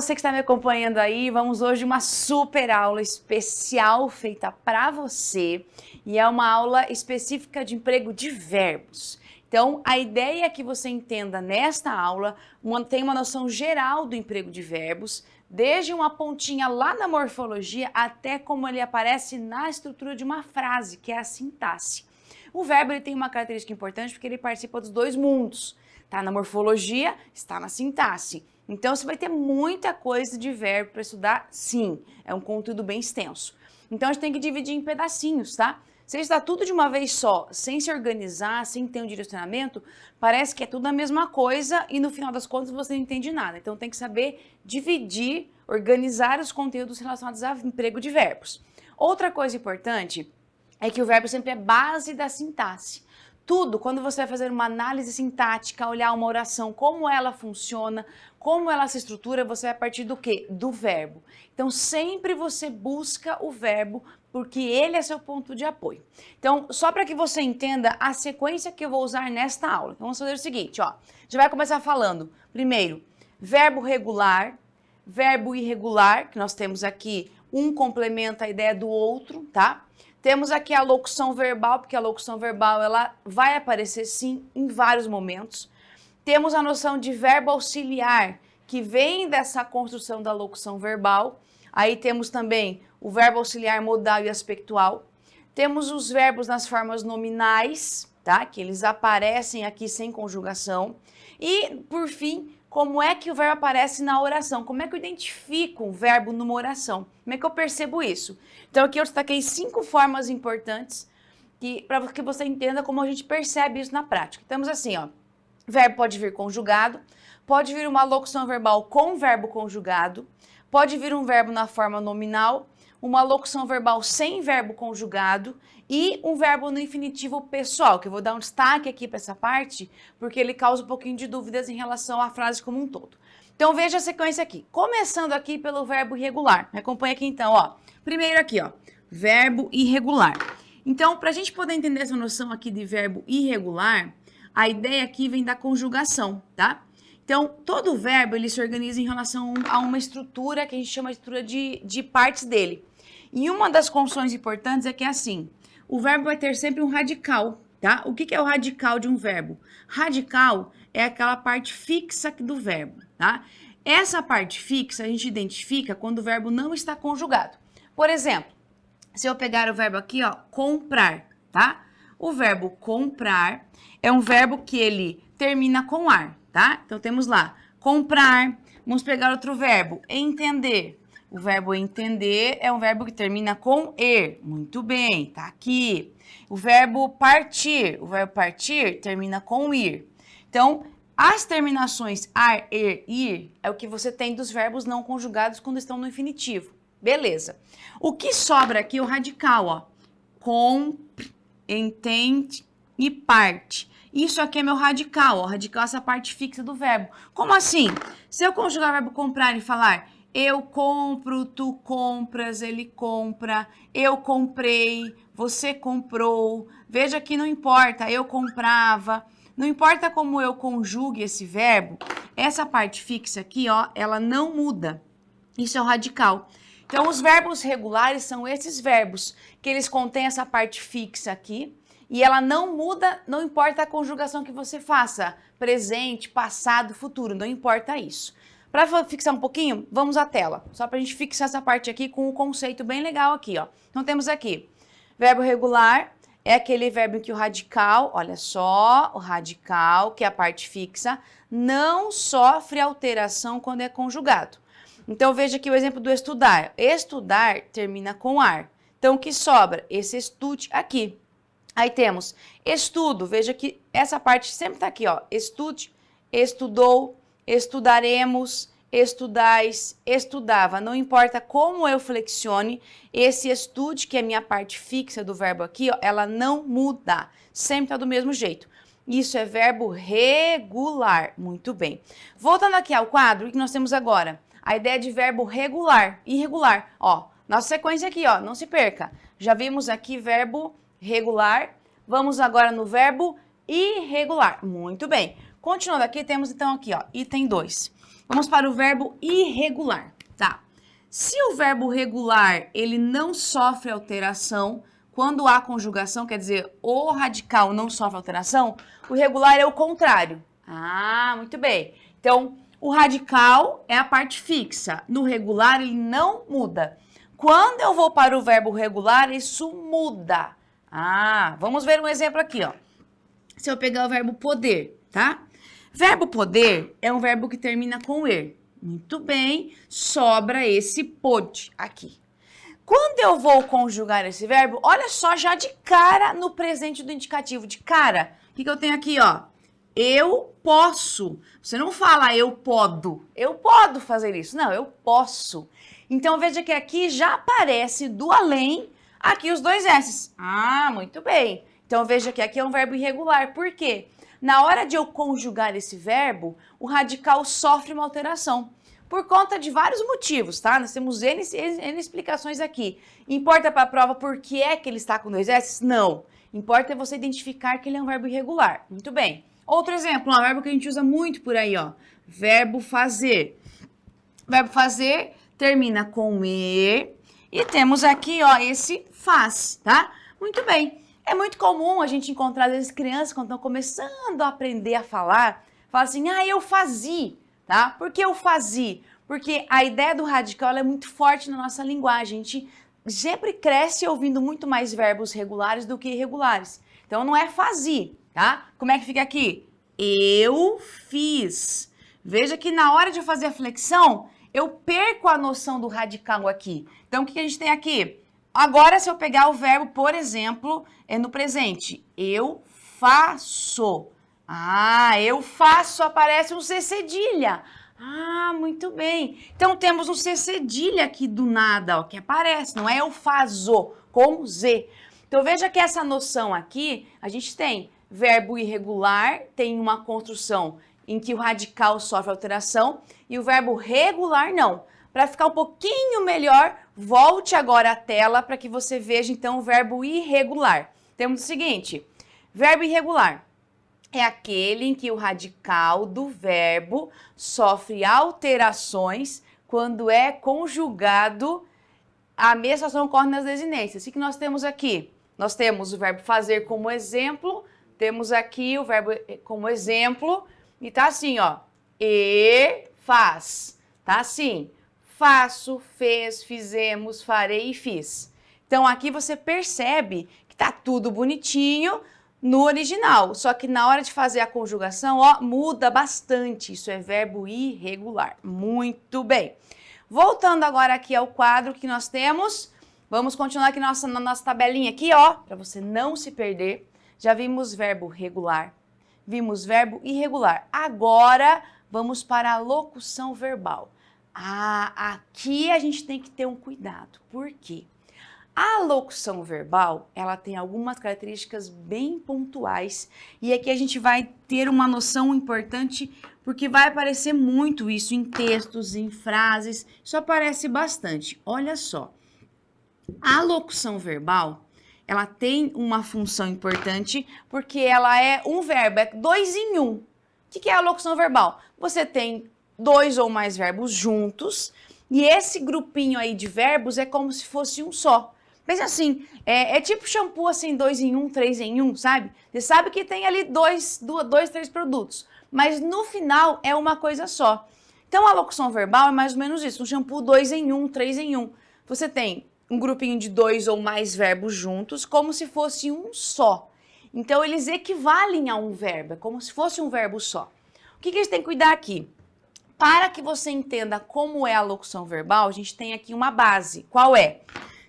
você que está me acompanhando aí, vamos hoje uma super aula especial feita para você e é uma aula específica de emprego de verbos. Então, a ideia é que você entenda nesta aula, tenha uma noção geral do emprego de verbos, desde uma pontinha lá na morfologia até como ele aparece na estrutura de uma frase, que é a sintaxe. O verbo ele tem uma característica importante porque ele participa dos dois mundos. Está na morfologia, está na sintaxe. Então, você vai ter muita coisa de verbo para estudar, sim. É um conteúdo bem extenso. Então, a gente tem que dividir em pedacinhos, tá? Se estudar tudo de uma vez só, sem se organizar, sem ter um direcionamento, parece que é tudo a mesma coisa e no final das contas você não entende nada. Então, tem que saber dividir, organizar os conteúdos relacionados ao emprego de verbos. Outra coisa importante é que o verbo sempre é base da sintaxe. Tudo, quando você vai fazer uma análise sintática, olhar uma oração, como ela funciona, como ela se estrutura, você vai partir do quê? Do verbo. Então, sempre você busca o verbo, porque ele é seu ponto de apoio. Então, só para que você entenda a sequência que eu vou usar nesta aula. Então, vamos fazer o seguinte, ó. Já vai começar falando, primeiro, verbo regular, verbo irregular, que nós temos aqui, um complementa a ideia do outro, tá? Temos aqui a locução verbal, porque a locução verbal ela vai aparecer sim em vários momentos. Temos a noção de verbo auxiliar, que vem dessa construção da locução verbal. Aí temos também o verbo auxiliar modal e aspectual. Temos os verbos nas formas nominais, tá? Que eles aparecem aqui sem conjugação. E, por fim, como é que o verbo aparece na oração? Como é que eu identifico um verbo numa oração? Como é que eu percebo isso? Então, aqui eu destaquei 5 formas importantes para que você entenda como a gente percebe isso na prática. Temos assim, ó, verbo pode vir conjugado, pode vir uma locução verbal com verbo conjugado, pode vir um verbo na forma nominal, uma locução verbal sem verbo conjugado e um verbo no infinitivo pessoal, que eu vou dar um destaque aqui para essa parte, porque ele causa um pouquinho de dúvidas em relação à frase como um todo. Então, veja a sequência aqui. Começando aqui pelo verbo irregular. Me acompanha aqui então, ó. Primeiro aqui, ó, verbo irregular. Então, para a gente poder entender essa noção aqui de verbo irregular, a ideia aqui vem da conjugação, tá? Então, todo verbo ele se organiza em relação a uma estrutura que a gente chama de estrutura de partes dele. E uma das construções importantes é que é assim, o verbo vai ter sempre um radical, tá? O que é o radical de um verbo? Radical é aquela parte fixa do verbo, tá? Essa parte fixa a gente identifica quando o verbo não está conjugado. Por exemplo, se eu pegar o verbo aqui, ó, comprar, tá? O verbo comprar é um verbo que ele termina com ar, tá? Então, temos lá, comprar. Vamos pegar outro verbo, entender. O verbo entender é um verbo que termina com er. Muito bem, tá aqui. O verbo partir termina com ir. Então, as terminações ar, er, ir é o que você tem dos verbos não conjugados quando estão no infinitivo. Beleza. O que sobra aqui é o radical, ó. Compre, entende e parte. Isso aqui é meu radical, ó. Radical é essa parte fixa do verbo. Como assim? Se eu conjugar o verbo comprar e falar eu compro, tu compras, ele compra, eu comprei, você comprou. Veja que não importa, eu comprava. Não importa como eu conjugue esse verbo, essa parte fixa aqui, ó, ela não muda. Isso é o radical. Então, os verbos regulares são esses verbos que eles contêm essa parte fixa aqui e ela não muda, não importa a conjugação que você faça, presente, passado, futuro, não importa isso. Para fixar um pouquinho, vamos à tela, só para a gente fixar essa parte aqui com um conceito bem legal aqui, ó. Então, temos aqui, verbo regular é aquele verbo em que o radical, olha só, o radical, que é a parte fixa, não sofre alteração quando é conjugado. Então, veja aqui o exemplo do estudar. Estudar termina com ar. Então, o que sobra? Esse estude aqui. Aí temos estudo. Veja que essa parte sempre está aqui, ó. Estude, estudou, estudaremos, estudais, estudava. Não importa como eu flexione, esse estude, que é a minha parte fixa do verbo aqui, ó, ela não muda. Sempre está do mesmo jeito. Isso é verbo regular. Muito bem. Voltando aqui ao quadro, o que nós temos agora? A ideia de verbo regular, irregular. Ó, nossa sequência aqui, ó, não se perca. Já vimos aqui verbo regular. Vamos agora no verbo irregular. Muito bem. Continuando aqui, temos então aqui, ó, item 2. Vamos para o verbo irregular, tá? Se o verbo regular, ele não sofre alteração, quando há conjugação, quer dizer, o radical não sofre alteração, o regular é o contrário. Ah, muito bem. Então, o radical é a parte fixa. No regular, ele não muda. Quando eu vou para o verbo regular, isso muda. Ah, vamos ver um exemplo aqui, ó. Se eu pegar o verbo poder, tá? Verbo poder é um verbo que termina com er. Muito bem, sobra esse pôde aqui. Quando eu vou conjugar esse verbo, olha só, já de cara no presente do indicativo, de cara, o que eu tenho aqui, ó? Eu posso. Você não fala eu podo fazer isso. Não, eu posso. Então, veja que aqui já aparece do além, aqui os dois S's. Ah, muito bem. Então, veja que aqui é um verbo irregular. Por quê? Na hora de eu conjugar esse verbo, o radical sofre uma alteração. Por conta de vários motivos, tá? Nós temos N explicações aqui. Importa para a prova por que é que ele está com dois S? Não. Importa é você identificar que ele é um verbo irregular. Muito bem. Outro exemplo, um verbo que a gente usa muito por aí, ó. Verbo fazer. Verbo fazer termina com er. E temos aqui, ó, esse faz, tá? Muito bem. É muito comum a gente encontrar, às vezes, crianças quando estão começando a aprender a falar, fala assim, eu fazia. Tá? Por que eu fazia? Porque a ideia do radical é muito forte na nossa linguagem. A gente sempre cresce ouvindo muito mais verbos regulares do que irregulares. Então, não é fazia, tá? Como é que fica aqui? Eu fiz. Veja que na hora de eu fazer a flexão, eu perco a noção do radical aqui. Então, o que a gente tem aqui? Agora, se eu pegar o verbo, por exemplo, no presente, eu faço. Ah, eu faço, aparece um C cedilha. Ah, muito bem. Então, temos um C cedilha aqui do nada, ó, que aparece, não é eu faço, com Z. Então, veja que essa noção aqui, a gente tem verbo irregular, tem uma construção em que o radical sofre alteração, e o verbo regular não. Para ficar um pouquinho melhor, volte agora à tela para que você veja, então, o verbo irregular. Temos o seguinte, verbo irregular. É aquele em que o radical do verbo sofre alterações quando é conjugado, a mesma ação ocorre nas desinências. O que nós temos aqui? Nós temos o verbo fazer como exemplo, temos aqui o verbo como exemplo, e tá assim, ó, e faz. Tá assim, faço, fez, fizemos, farei e fiz. Então, aqui você percebe que tá tudo bonitinho, no original, só que na hora de fazer a conjugação, ó, muda bastante. Isso é verbo irregular. Muito bem. Voltando agora aqui ao quadro que nós temos, vamos continuar aqui na nossa tabelinha aqui, ó, para você não se perder. Já vimos verbo regular, vimos verbo irregular. Agora, vamos para a locução verbal. Aqui a gente tem que ter um cuidado. Por quê? A locução verbal, ela tem algumas características bem pontuais e aqui a gente vai ter uma noção importante porque vai aparecer muito isso em textos, em frases, isso aparece bastante. Olha só, a locução verbal, ela tem uma função importante porque ela é um verbo, é 2 em 1. O que é a locução verbal? Você tem 2 ou mais verbos juntos e esse grupinho aí de verbos é como se fosse um só. Pensa assim, é tipo shampoo assim, 2 em 1, 3 em 1, sabe? Você sabe que tem ali 2, 3 produtos, mas no final é uma coisa só. Então a locução verbal é mais ou menos isso, um shampoo 2 em 1, 3 em 1. Você tem um grupinho de 2 ou mais verbos juntos, como se fosse um só. Então eles equivalem a um verbo, é como se fosse um verbo só. O que a gente tem que cuidar aqui? Para que você entenda como é a locução verbal, a gente tem aqui uma base. Qual é?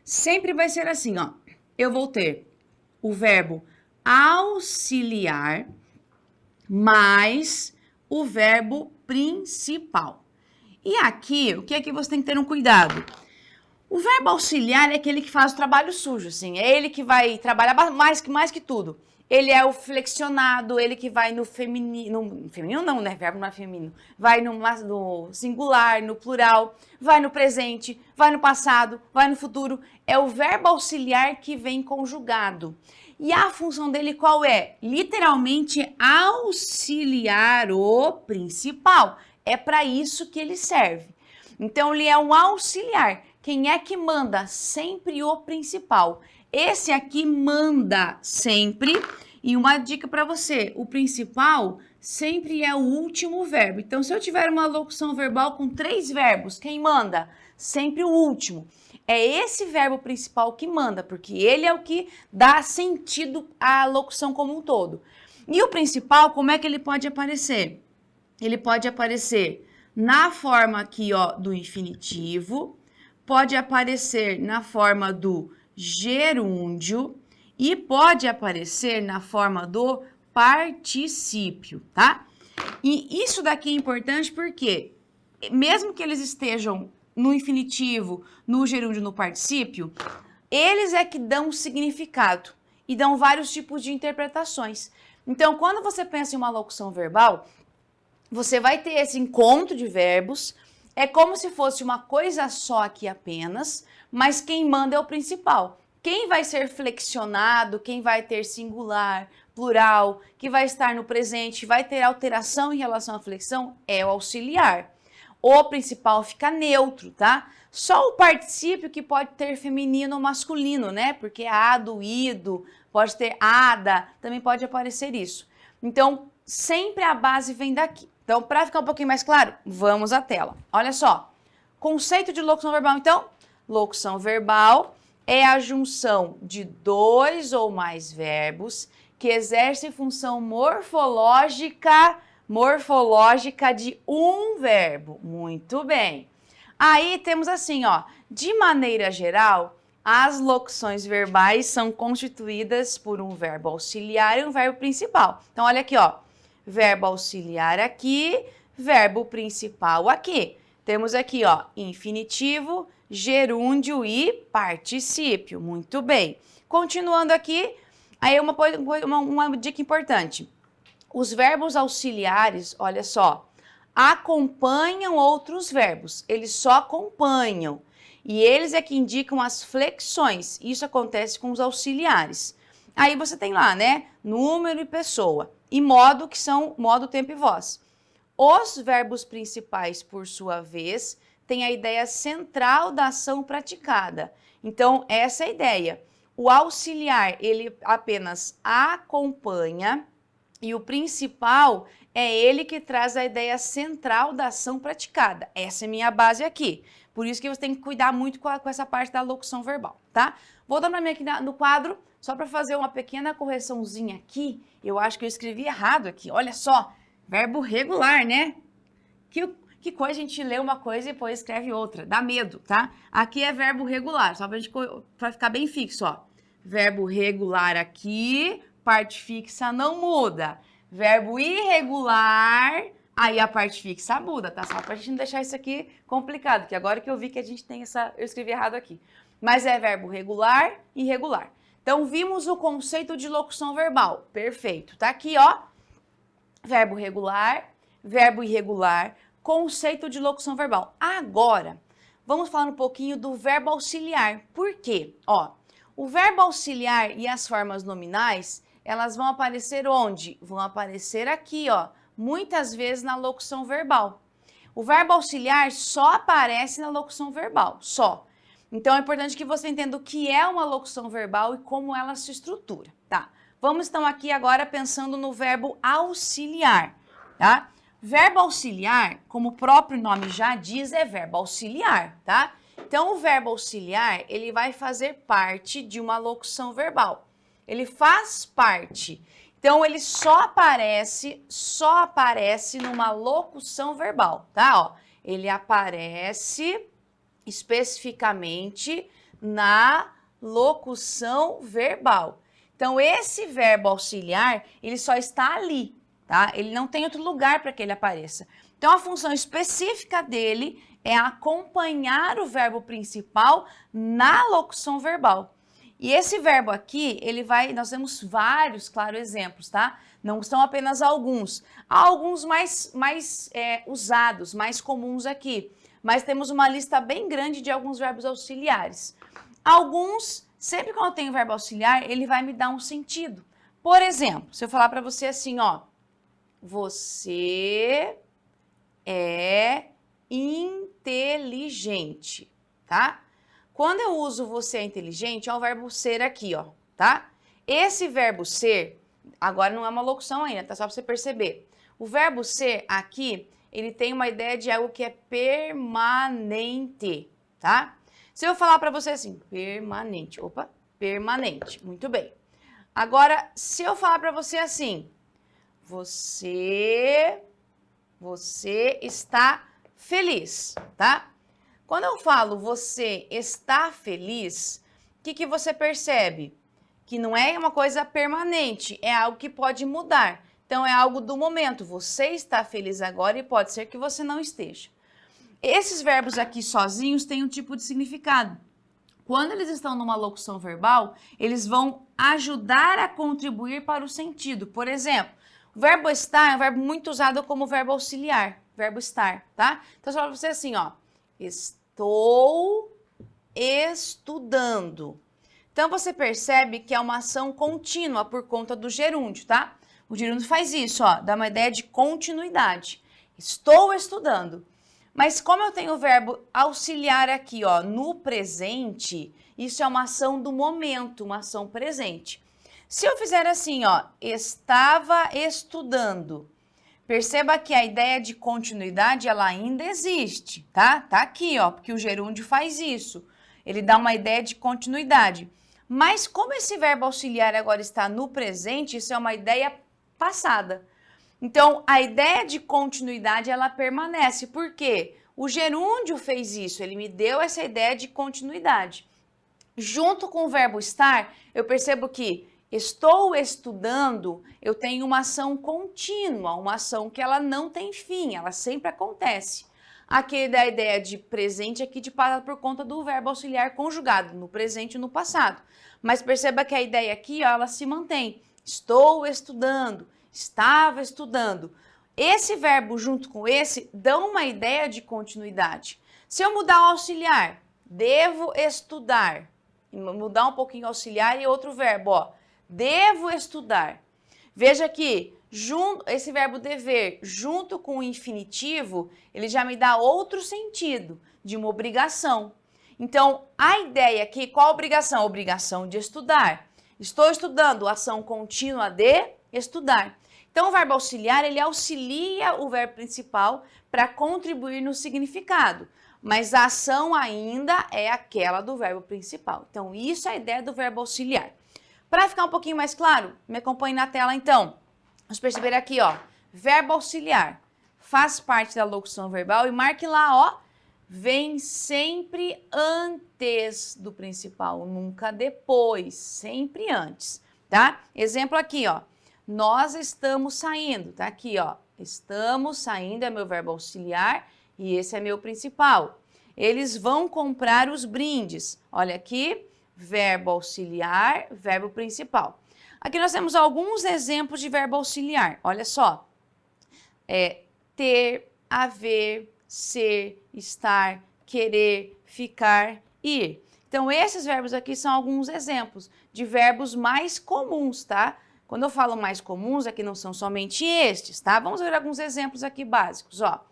Sempre vai ser assim, ó. Eu vou ter o verbo auxiliar mais o verbo principal. E aqui, o que é que você tem que ter um cuidado? O verbo auxiliar é aquele que faz o trabalho sujo, assim. É ele que vai trabalhar mais que tudo. Ele é o flexionado, ele que vai no feminino. No feminino não, né? Verbo não é feminino. Vai no singular, no plural, vai no presente, vai no passado, vai no futuro. É o verbo auxiliar que vem conjugado. E a função dele qual é? Literalmente auxiliar o principal. É para isso que ele serve. Então, ele é um auxiliar. Quem é que manda? Sempre o principal. Esse aqui manda sempre. E uma dica para você, o principal sempre é o último verbo. Então, se eu tiver uma locução verbal com 3 verbos, quem manda? Sempre o último. É esse verbo principal que manda, porque ele é o que dá sentido à locução como um todo. E o principal, como é que ele pode aparecer? Ele pode aparecer na forma aqui, ó, do infinitivo, pode aparecer na forma do gerúndio e pode aparecer na forma do particípio, tá? E isso daqui é importante porque, mesmo que eles estejam no infinitivo, no gerúndio, no particípio, eles é que dão significado e dão vários tipos de interpretações. Então, quando você pensa em uma locução verbal, você vai ter esse encontro de verbos, é como se fosse uma coisa só aqui apenas, mas quem manda é o principal. Quem vai ser flexionado, quem vai ter singular, plural, que vai estar no presente, vai ter alteração em relação à flexão, é o auxiliar. O principal fica neutro, tá? Só o particípio que pode ter feminino ou masculino, né? Porque ado, ido, pode ter ada, também pode aparecer isso. Então, sempre a base vem daqui. Então, para ficar um pouquinho mais claro, vamos à tela. Olha só, conceito de locução verbal, então. Locução verbal é a junção de 2 ou mais verbos que exercem função morfológica de um verbo. Muito bem. Aí temos assim, ó, de maneira geral, as locuções verbais são constituídas por um verbo auxiliar e um verbo principal. Então, olha aqui, ó, verbo auxiliar aqui, verbo principal aqui. Temos aqui, ó, infinitivo, gerúndio e particípio. Muito bem. Continuando aqui, aí uma dica importante. Os verbos auxiliares, olha só, acompanham outros verbos, eles só acompanham. E eles é que indicam as flexões. Isso acontece com os auxiliares. Aí você tem lá, né, número e pessoa. E modo, que são modo, tempo e voz. Os verbos principais, por sua vez, têm a ideia central da ação praticada. Então, essa é a ideia. O auxiliar, ele apenas acompanha, e o principal é ele que traz a ideia central da ação praticada. Essa é minha base aqui. Por isso que você tem que cuidar muito com essa parte da locução verbal, tá? Voltando para mim aqui no quadro, só para fazer uma pequena correçãozinha aqui, eu acho que eu escrevi errado aqui. Olha só, verbo regular, né? Que coisa, a gente lê uma coisa e depois escreve outra. Dá medo, tá? Aqui é verbo regular, só pra ficar bem fixo, ó. Verbo regular aqui, parte fixa não muda. Verbo irregular, aí a parte fixa muda, tá? Só pra gente não deixar isso aqui complicado, que agora que eu vi que a gente tem eu escrevi errado aqui. Mas é verbo regular e irregular. Então, vimos o conceito de locução verbal. Perfeito. Tá aqui, ó. Verbo regular, verbo irregular, conceito de locução verbal. Agora, vamos falar um pouquinho do verbo auxiliar. Por quê? Ó, o verbo auxiliar e as formas nominais, elas vão aparecer onde? Vão aparecer aqui, ó, muitas vezes na locução verbal. O verbo auxiliar só aparece na locução verbal, só. Então, é importante que você entenda o que é uma locução verbal e como ela se estrutura, tá? Vamos então aqui agora pensando no verbo auxiliar, tá? Verbo auxiliar, como o próprio nome já diz, é verbo auxiliar, tá? Então, o verbo auxiliar, ele vai fazer parte de uma locução verbal. Ele faz parte. Então, ele só aparece numa locução verbal, tá? Ó, ele aparece especificamente na locução verbal. Então, esse verbo auxiliar, ele só está ali, tá? Ele não tem outro lugar para que ele apareça. Então, a função específica dele é acompanhar o verbo principal na locução verbal. E esse verbo aqui, nós temos vários, claro, exemplos, tá? Não são apenas alguns. Há alguns mais usados, mais comuns aqui. Mas temos uma lista bem grande de alguns verbos auxiliares. Alguns, sempre quando eu tenho verbo auxiliar, ele vai me dar um sentido. Por exemplo, se eu falar para você assim, ó, você é inteligente, tá? Quando eu uso você é inteligente, é o verbo ser aqui, ó, tá? Esse verbo ser, agora não é uma locução ainda, tá? Só pra você perceber. O verbo ser aqui, ele tem uma ideia de algo que é permanente, tá? Se eu falar pra você assim, permanente, opa, permanente, muito bem. Agora, se eu falar pra você assim, você está feliz, tá? Quando eu falo você está feliz, o que você percebe? Que não é uma coisa permanente, é algo que pode mudar. Então, é algo do momento. Você está feliz agora e pode ser que você não esteja. Esses verbos aqui sozinhos têm um tipo de significado. Quando eles estão numa locução verbal, eles vão ajudar a contribuir para o sentido. Por exemplo, o verbo estar é um verbo muito usado como verbo auxiliar, verbo estar, tá? Então, eu falo para você assim, ó, estou estudando. Então, você percebe que é uma ação contínua por conta do gerúndio, tá? O gerúndio faz isso, ó, dá uma ideia de continuidade. Estou estudando. Mas como eu tenho o verbo auxiliar aqui, ó, no presente, isso é uma ação do momento, uma ação presente. Se eu fizer assim, ó, estava estudando, perceba que a ideia de continuidade, ela ainda existe, tá? Tá aqui, ó, porque o gerúndio faz isso. Ele dá uma ideia de continuidade. Mas como esse verbo auxiliar agora está no presente, isso é uma ideia passada. Então, a ideia de continuidade, ela permanece. Por quê? O gerúndio fez isso, ele me deu essa ideia de continuidade. Junto com o verbo estar, eu percebo que estou estudando, eu tenho uma ação contínua, uma ação que ela não tem fim, ela sempre acontece. Aqui da ideia de presente aqui de passado por conta do verbo auxiliar conjugado, no presente e no passado. Mas perceba que a ideia aqui, ó, ela se mantém. Estou estudando, estava estudando. Esse verbo junto com esse dão uma ideia de continuidade. Se eu mudar o auxiliar, devo estudar, mudar um pouquinho o auxiliar e outro verbo, ó, devo estudar. Veja que esse verbo dever, junto com o infinitivo, ele já me dá outro sentido, de uma obrigação. Então, a ideia aqui, qual a obrigação? A obrigação de estudar. Estou estudando, ação contínua de estudar. Então, o verbo auxiliar, ele auxilia o verbo principal para contribuir no significado, mas a ação ainda é aquela do verbo principal. Então, isso é a ideia do verbo auxiliar. Para ficar um pouquinho mais claro, me acompanhe na tela então. Vamos perceber aqui, ó, verbo auxiliar faz parte da locução verbal e marque lá, ó, vem sempre antes do principal, nunca depois, sempre antes, tá? Exemplo aqui, ó, nós estamos saindo, tá aqui, ó, estamos saindo é meu verbo auxiliar e esse é meu principal. Eles vão comprar os brindes, olha aqui, verbo auxiliar, verbo principal. Aqui nós temos alguns exemplos de verbo auxiliar. Olha só. Ter, haver, ser, estar, querer, ficar, ir. Então, esses verbos aqui são alguns exemplos de verbos mais comuns, tá? Quando eu falo mais comuns, aqui não são somente estes, tá? Vamos ver alguns exemplos aqui básicos, ó.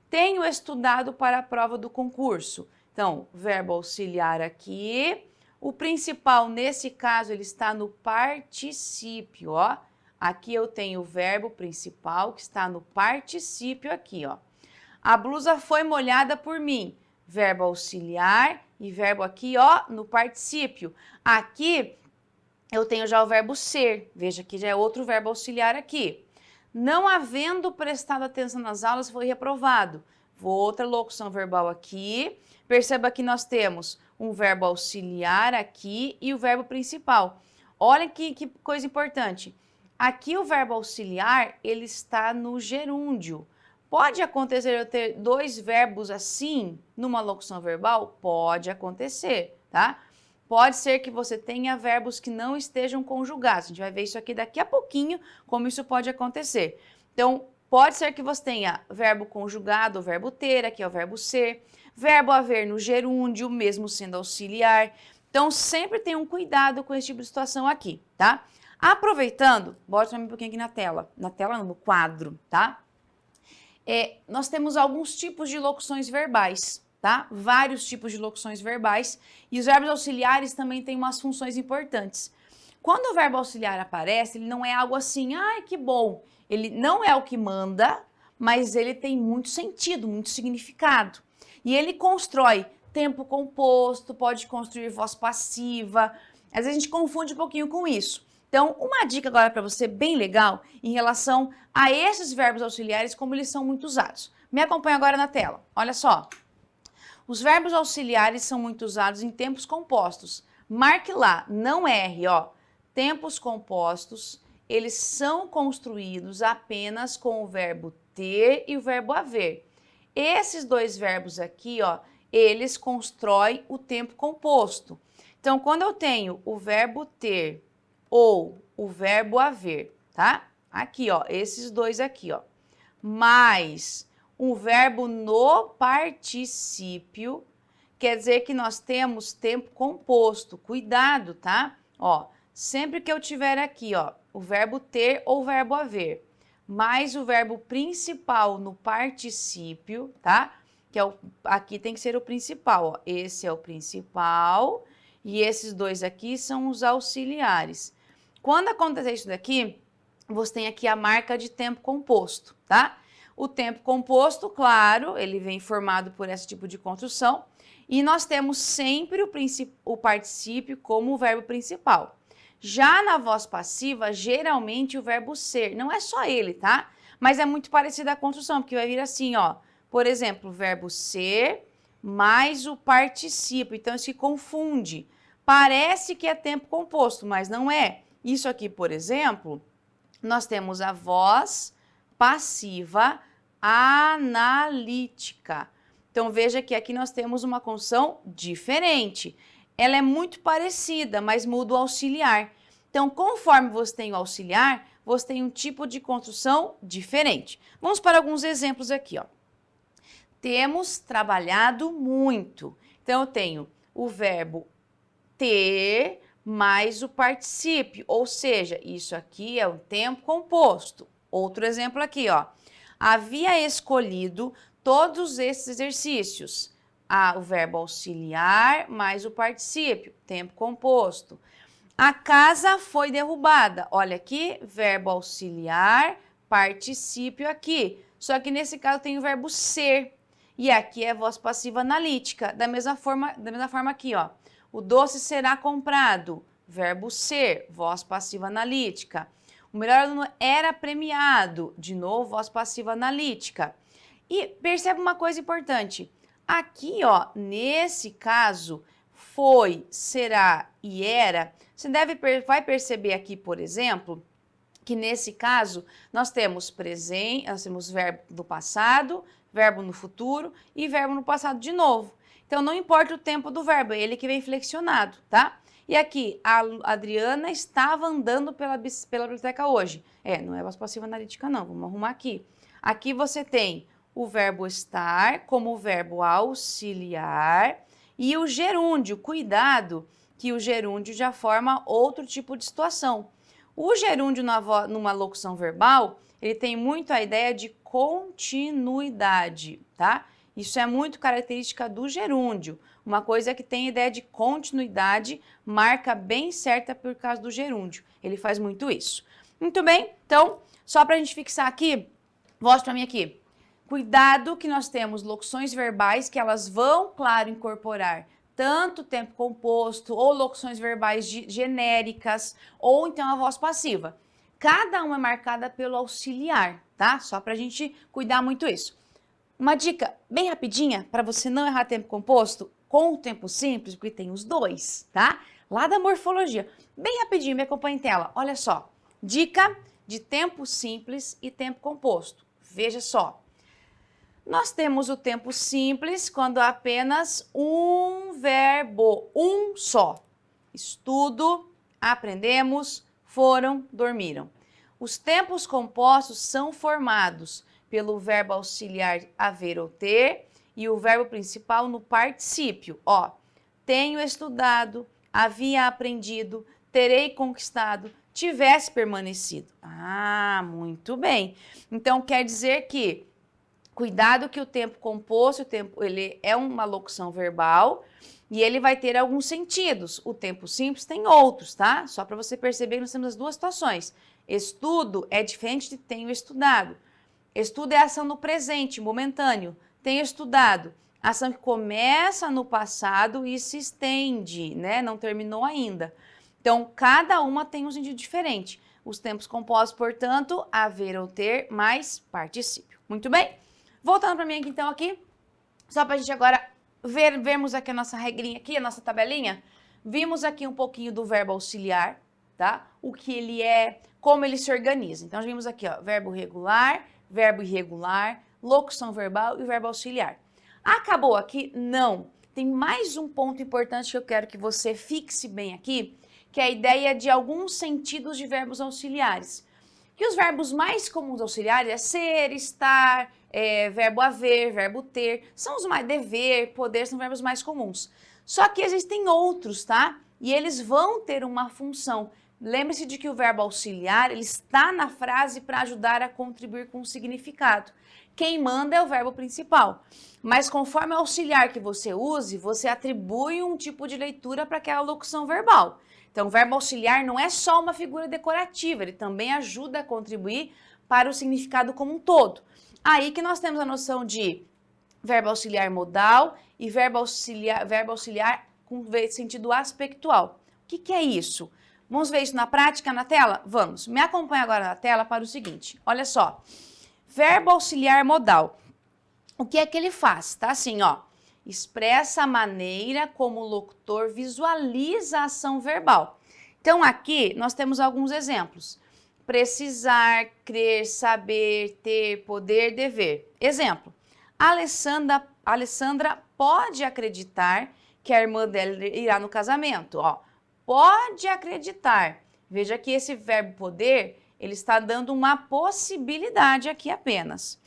Tenho estudado para a prova do concurso. Então, verbo auxiliar aqui. O principal, nesse caso, ele está no particípio, ó. Aqui eu tenho o verbo principal que está no particípio aqui, ó. A blusa foi molhada por mim. Verbo auxiliar e verbo aqui, ó, no particípio. Aqui eu tenho já o verbo ser. Veja que já é outro verbo auxiliar aqui. Não havendo prestado atenção nas aulas, foi reprovado. Vou outra locução verbal aqui. Perceba que nós temos um verbo auxiliar aqui e o verbo principal. Olha que coisa importante. Aqui o verbo auxiliar, ele está no gerúndio. Pode acontecer eu ter dois verbos assim numa locução verbal? Pode acontecer, tá? Pode ser que você tenha verbos que não estejam conjugados. A gente vai ver isso aqui daqui a pouquinho, como isso pode acontecer. Então, pode ser que você tenha verbo conjugado, o verbo ter, aqui é o verbo ser, verbo haver no gerúndio, mesmo sendo auxiliar. Então, sempre tenha um cuidado com esse tipo de situação aqui, tá? Aproveitando, bota um pouquinho aqui na tela. Na tela, não, no quadro, tá? nós temos alguns tipos de locuções verbais, tá? Vários tipos de locuções verbais. E os verbos auxiliares também têm umas funções importantes. Quando o verbo auxiliar aparece, ele não é algo assim, ai, que bom. Ele não é o que manda, mas ele tem muito sentido, muito significado. E ele constrói tempo composto, pode construir voz passiva. Às vezes a gente confunde um pouquinho com isso. Então, uma dica agora para você bem legal em relação a esses verbos auxiliares, como eles são muito usados. Me acompanha agora na tela. Olha só. Os verbos auxiliares são muito usados em tempos compostos. Marque lá, não erre, ó. Tempos compostos, eles são construídos apenas com o verbo ter e o verbo haver. Esses dois verbos aqui, ó, eles constroem o tempo composto. Então, quando eu tenho o verbo ter ou o verbo haver, tá? Aqui, ó, esses dois aqui, ó. Mais um verbo no particípio, quer dizer que nós temos tempo composto. Cuidado, tá? Ó, sempre que eu tiver aqui, ó, o verbo ter ou o verbo haver, mais o verbo principal no particípio, tá? Que é aqui tem que ser o principal, ó. Esse é o principal e esses dois aqui são os auxiliares. Quando acontecer isso daqui, você tem aqui a marca de tempo composto, tá? O tempo composto, claro, ele vem formado por esse tipo de construção e nós temos sempre o particípio como o verbo principal. Já na voz passiva, geralmente o verbo ser, não é só ele, tá? Mas é muito parecida a construção, porque vai vir assim, ó. Por exemplo, o verbo ser mais o particípio, então isso se confunde. Parece que é tempo composto, mas não é. Isso aqui, por exemplo, nós temos a voz passiva analítica. Então, veja que aqui nós temos uma construção diferente. Ela é muito parecida, mas muda o auxiliar. Então, conforme você tem o auxiliar, você tem um tipo de construção diferente. Vamos para alguns exemplos aqui, ó. Temos trabalhado muito. Então, eu tenho o verbo ter mais o particípio, ou seja, isso aqui é um tempo composto. Outro exemplo aqui, ó. Havia escolhido todos esses exercícios. O verbo auxiliar mais o particípio, tempo composto. A casa foi derrubada. Olha aqui, verbo auxiliar, particípio aqui. Só que nesse caso tem o verbo ser. E aqui é voz passiva analítica. Da mesma forma aqui, ó. O doce será comprado. Verbo ser, voz passiva analítica. O melhor aluno era premiado. De novo, voz passiva analítica. E percebe uma coisa importante. Aqui, ó, nesse caso, foi, será e era. Você vai perceber aqui, por exemplo, que nesse caso nós temos presente, nós temos verbo no passado, verbo no futuro e verbo no passado de novo. Então, não importa o tempo do verbo, é ele que vem flexionado, tá? E aqui, a Adriana estava andando pela biblioteca hoje. Não é voz passiva analítica, não. Vamos arrumar aqui. Aqui você tem o verbo estar como verbo auxiliar e o gerúndio. Cuidado, que o gerúndio já forma outro tipo de situação. O gerúndio numa locução verbal, ele tem muito a ideia de continuidade, tá? Isso é muito característica do gerúndio. Uma coisa que tem ideia de continuidade, marca bem certa por causa do gerúndio. Ele faz muito isso. Muito bem, então, só para a gente fixar aqui, volte para mim aqui. Cuidado que nós temos locuções verbais que elas vão, claro, incorporar tanto tempo composto ou locuções verbais genéricas ou então a voz passiva. Cada uma é marcada pelo auxiliar, tá? Só para a gente cuidar muito isso. Uma dica bem rapidinha para você não errar tempo composto com o tempo simples, porque tem os dois, tá? Lá da morfologia. Bem rapidinho, me acompanha em tela. Olha só. Dica de tempo simples e tempo composto. Veja só. Nós temos o tempo simples quando há apenas um verbo, um só. Estudo, aprendemos, foram, dormiram. Os tempos compostos são formados pelo verbo auxiliar haver ou ter e o verbo principal no particípio. Ó, tenho estudado, havia aprendido, terei conquistado, tivesse permanecido. Muito bem. Então, quer dizer que Cuidado que o tempo composto, ele é uma locução verbal e ele vai ter alguns sentidos. O tempo simples tem outros, tá? Só para você perceber que nós temos as duas situações. Estudo é diferente de tenho estudado. Estudo é ação no presente, momentâneo. Tenho estudado. Ação que começa no passado e se estende, né? Não terminou ainda. Então, cada uma tem um sentido diferente. Os tempos compostos, portanto, haver ou ter mais particípio. Muito bem? Voltando para mim aqui, então, aqui, só para a gente agora vermos aqui a nossa regrinha aqui, a nossa tabelinha. Vimos aqui um pouquinho do verbo auxiliar, tá? O que ele é, como ele se organiza. Então, já vimos aqui, ó, verbo regular, verbo irregular, locução verbal e verbo auxiliar. Acabou aqui? Não. Tem mais um ponto importante que eu quero que você fixe bem aqui, que é a ideia de alguns sentidos de verbos auxiliares. Que os verbos mais comuns auxiliares é ser, estar, verbo haver, verbo ter, são os mais dever, poder, são verbos mais comuns. Só que existem outros, tá? E eles vão ter uma função. Lembre-se de que o verbo auxiliar, ele está na frase para ajudar a contribuir com o significado. Quem manda é o verbo principal. Mas conforme o auxiliar que você use, você atribui um tipo de leitura para aquela locução verbal. Então, o verbo auxiliar não é só uma figura decorativa, ele também ajuda a contribuir para o significado como um todo. Aí que nós temos a noção de verbo auxiliar modal e verbo auxiliar com sentido aspectual. O que é isso? Vamos ver isso na prática, na tela? Vamos. Me acompanha agora na tela para o seguinte. Olha só. Verbo auxiliar modal. O que é que ele faz? Tá assim, ó. Expressa a maneira como o locutor visualiza a ação verbal. Então, aqui nós temos alguns exemplos. Precisar, crer, saber, ter, poder, dever. Exemplo. Alessandra pode acreditar que a irmã dela irá no casamento. Ó, pode acreditar. Veja que esse verbo poder, ele está dando uma possibilidade aqui apenas.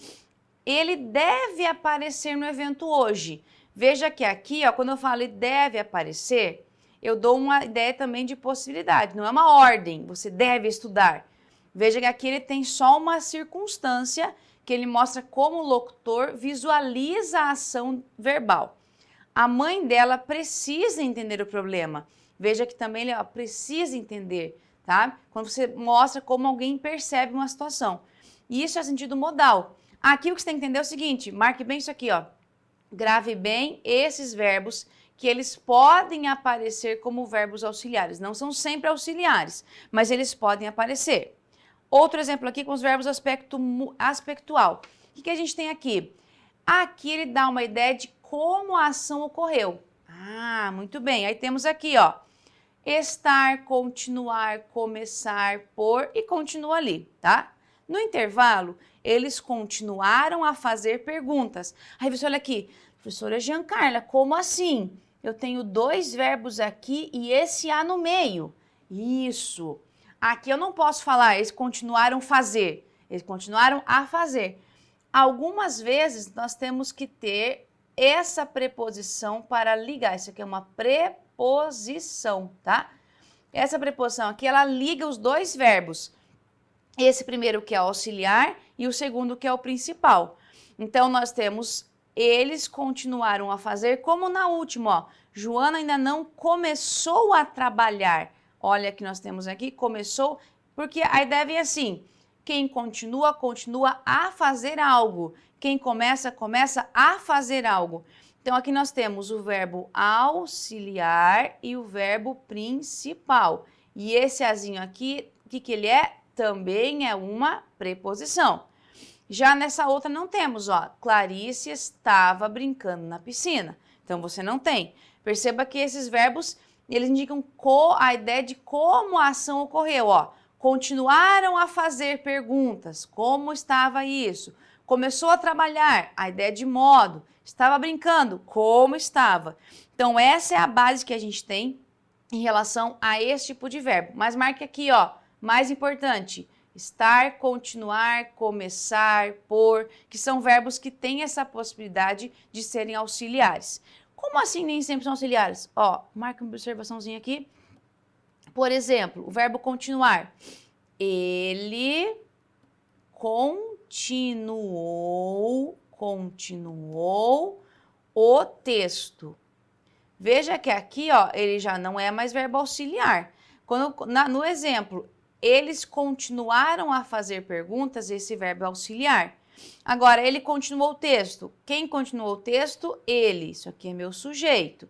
Ele deve aparecer no evento hoje. Veja que aqui, ó, quando eu falo deve aparecer, eu dou uma ideia também de possibilidade. Não é uma ordem, você deve estudar. Veja que aqui ele tem só uma circunstância que ele mostra como o locutor visualiza a ação verbal. A mãe dela precisa entender o problema. Veja que também ele precisa entender, tá? Quando você mostra como alguém percebe uma situação. E isso é sentido modal. Aqui o que você tem que entender é o seguinte, marque bem isso aqui, ó. Grave bem esses verbos que eles podem aparecer como verbos auxiliares. Não são sempre auxiliares, mas eles podem aparecer. Outro exemplo aqui com os verbos aspectual. O que a gente tem aqui? Aqui ele dá uma ideia de como a ação ocorreu. Ah, muito bem. Aí temos aqui, ó. Estar, continuar, começar, por e continua ali, tá? No intervalo, eles continuaram a fazer perguntas. Aí você olha aqui, professora Giancarla, como assim? Eu tenho dois verbos aqui e esse A no meio. Isso. Aqui eu não posso falar, eles continuaram a fazer. Eles continuaram a fazer. Algumas vezes nós temos que ter essa preposição para ligar. Isso aqui é uma preposição, tá? Essa preposição aqui, ela liga os dois verbos. Esse primeiro que é auxiliar e o segundo que é o principal. Então, nós temos, eles continuaram a fazer, como na última, ó. Joana ainda não começou a trabalhar. Olha que nós temos aqui, começou, porque a ideia vem assim, quem continua, continua a fazer algo. Quem começa, começa a fazer algo. Então, aqui nós temos o verbo auxiliar e o verbo principal. E esse azinho aqui, o que ele é? Também é uma preposição. Já nessa outra não temos, ó. Clarice estava brincando na piscina. Então, você não tem. Perceba que esses verbos, eles indicam a ideia de como a ação ocorreu, ó. Continuaram a fazer perguntas. Como estava isso? Começou a trabalhar. A ideia de modo. Estava brincando. Como estava? Então, essa é a base que a gente tem em relação a esse tipo de verbo. Mas marque aqui, ó. Mais importante, estar, continuar, começar, por, que são verbos que têm essa possibilidade de serem auxiliares. Como assim nem sempre são auxiliares? Ó, marca uma observaçãozinha aqui. Por exemplo, o verbo continuar. Ele continuou continuou o texto. Veja que aqui, ó, ele já não é mais verbo auxiliar. No exemplo, eles continuaram a fazer perguntas, esse verbo auxiliar. Agora, ele continuou o texto. Quem continuou o texto? Ele. Isso aqui é meu sujeito.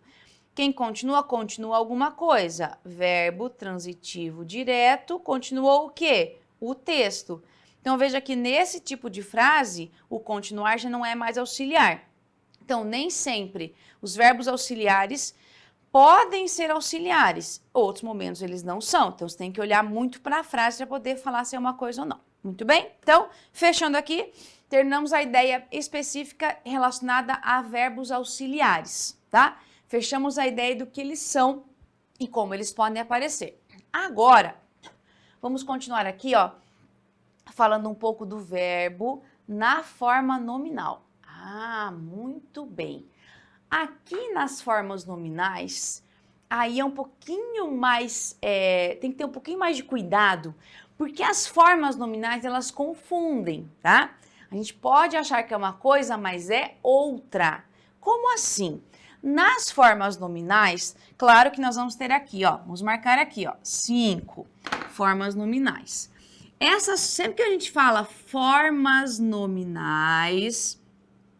Quem continua, continua alguma coisa. Verbo transitivo direto, continuou o quê? O texto. Então, veja que nesse tipo de frase, o continuar já não é mais auxiliar. Então, nem sempre os verbos auxiliares podem ser auxiliares. Outros momentos eles não são. Então, você tem que olhar muito para a frase para poder falar se é uma coisa ou não. Muito bem? Então, fechando aqui, terminamos a ideia específica relacionada a verbos auxiliares, tá? Fechamos a ideia do que eles são e como eles podem aparecer. Agora, vamos continuar aqui, ó, falando um pouco do verbo na forma nominal. Ah, muito bem. Aqui nas formas nominais, aí é um pouquinho mais, tem que ter um pouquinho mais de cuidado, porque as formas nominais, elas confundem, tá? A gente pode achar que é uma coisa, mas é outra. Como assim? Nas formas nominais, claro que nós vamos ter aqui, ó, vamos marcar aqui, ó, 5 formas nominais. Essas, sempre que a gente fala formas nominais,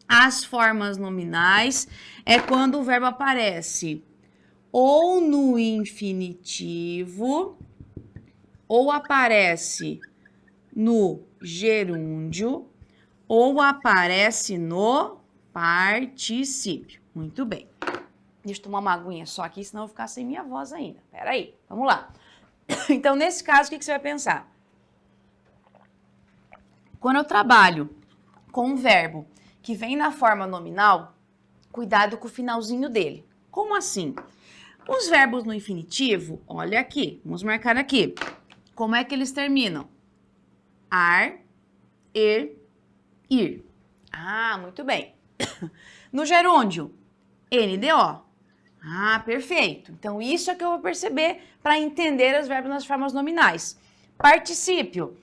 as formas nominais é quando o verbo aparece ou no infinitivo, ou aparece no gerúndio, ou aparece no particípio. Muito bem. Deixa eu tomar uma aguinha só aqui, senão eu vou ficar sem minha voz ainda. Peraí, vamos lá. Então, nesse caso, o que você vai pensar? Quando eu trabalho com um verbo que vem na forma nominal, cuidado com o finalzinho dele. Como assim? Os verbos no infinitivo, olha aqui, vamos marcar aqui. Como é que eles terminam? Ar, ir. Ah, muito bem. No gerúndio, NDO. Ah, perfeito. Então, isso é que eu vou perceber para entender os verbos nas formas nominais. Particípio.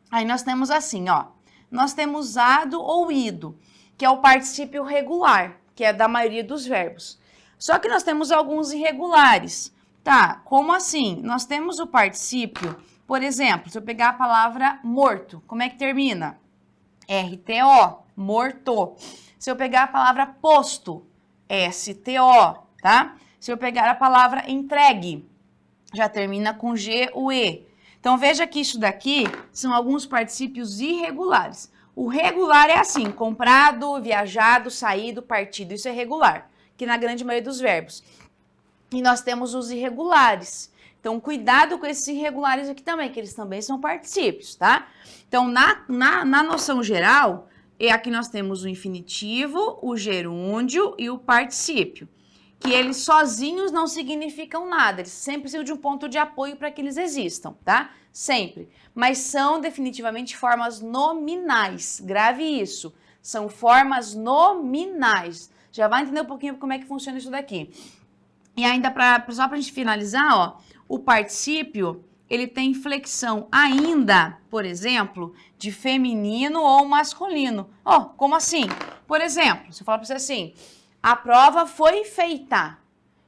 Aí nós temos assim, ó. Nós temos ado ou ido, que é o particípio regular, que é da maioria dos verbos. Só que nós temos alguns irregulares. Tá, como assim? Nós temos o particípio, por exemplo, se eu pegar a palavra morto, como é que termina? RTO, morto. Se eu pegar a palavra posto, STO, tá? Se eu pegar a palavra entregue, já termina com GUE. Então, veja que isso daqui são alguns particípios irregulares. O regular é assim, comprado, viajado, saído, partido. Isso é regular, que na grande maioria dos verbos. E nós temos os irregulares. Então, cuidado com esses irregulares aqui também, que eles também são particípios, tá? Então, na noção geral, aqui nós temos o infinitivo, o gerúndio e o particípio. Que eles sozinhos não significam nada, eles sempre precisam de um ponto de apoio para que eles existam, tá? Sempre. Mas são definitivamente formas nominais, grave isso. São formas nominais. Já vai entender um pouquinho como é que funciona isso daqui. E ainda, só para a gente finalizar, ó, o particípio, ele tem flexão ainda, por exemplo, de feminino ou masculino. Ó, como assim? Por exemplo, se eu falar para você assim, a prova foi feita.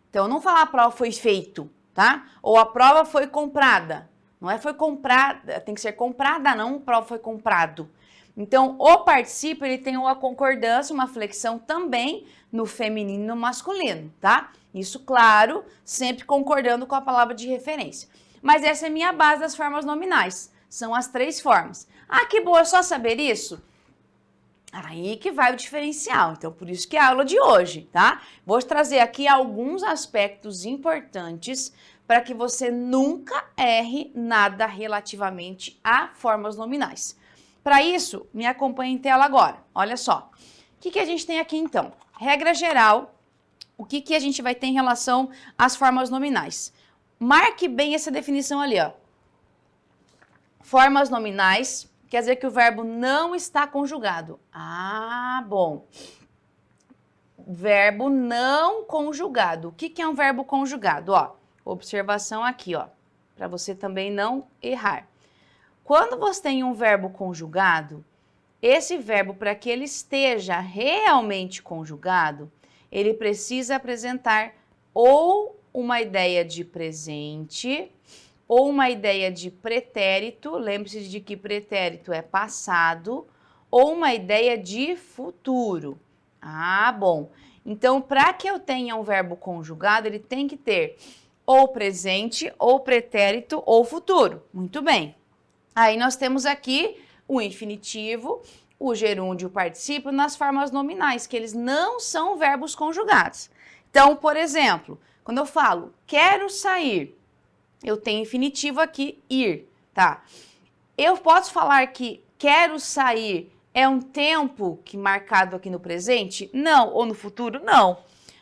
Então, não falar a prova foi feito, tá? Ou a prova foi comprada. Não é foi comprada, tem que ser comprada, não a prova foi comprado. Então, o particípio, ele tem uma concordância, uma flexão também no feminino e no masculino, tá? Isso, claro, sempre concordando com a palavra de referência. Mas essa é a minha base das formas nominais. São as 3 formas. Ah, que boa, só saber isso? Aí que vai o diferencial. Então, por isso que é a aula de hoje, tá? Vou trazer aqui alguns aspectos importantes para que você nunca erre nada relativamente a formas nominais. Para isso, me acompanhe em tela agora. Olha só. O que a gente tem aqui, então? Regra geral, o que a gente vai ter em relação às formas nominais? Marque bem essa definição ali, ó. Formas nominais quer dizer que o verbo não está conjugado. Ah, bom. Verbo não conjugado. O que é um verbo conjugado? Ó, observação aqui, ó, para você também não errar. Quando você tem um verbo conjugado, esse verbo, para que ele esteja realmente conjugado, ele precisa apresentar ou uma ideia de presente, ou uma ideia de pretérito, lembre-se de que pretérito é passado, ou uma ideia de futuro. Ah, bom. Então, para que eu tenha um verbo conjugado, ele tem que ter ou presente, ou pretérito, ou futuro. Muito bem. Aí nós temos aqui o infinitivo, o gerúndio e o particípio nas formas nominais, que eles não são verbos conjugados. Então, por exemplo, quando eu falo quero sair, eu tenho infinitivo aqui, ir, tá? Eu posso falar que quero sair é um tempo que marcado aqui no presente? Não. Ou no futuro? Não.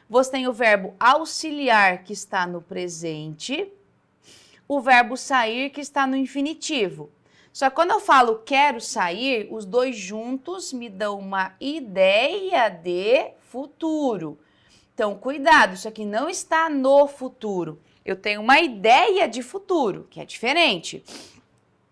Você tem o verbo auxiliar que está no presente, o verbo sair que está no infinitivo. Só que quando eu falo quero sair, os dois juntos me dão uma ideia de futuro. Então, cuidado, isso aqui não está no futuro. Eu tenho uma ideia de futuro, que é diferente.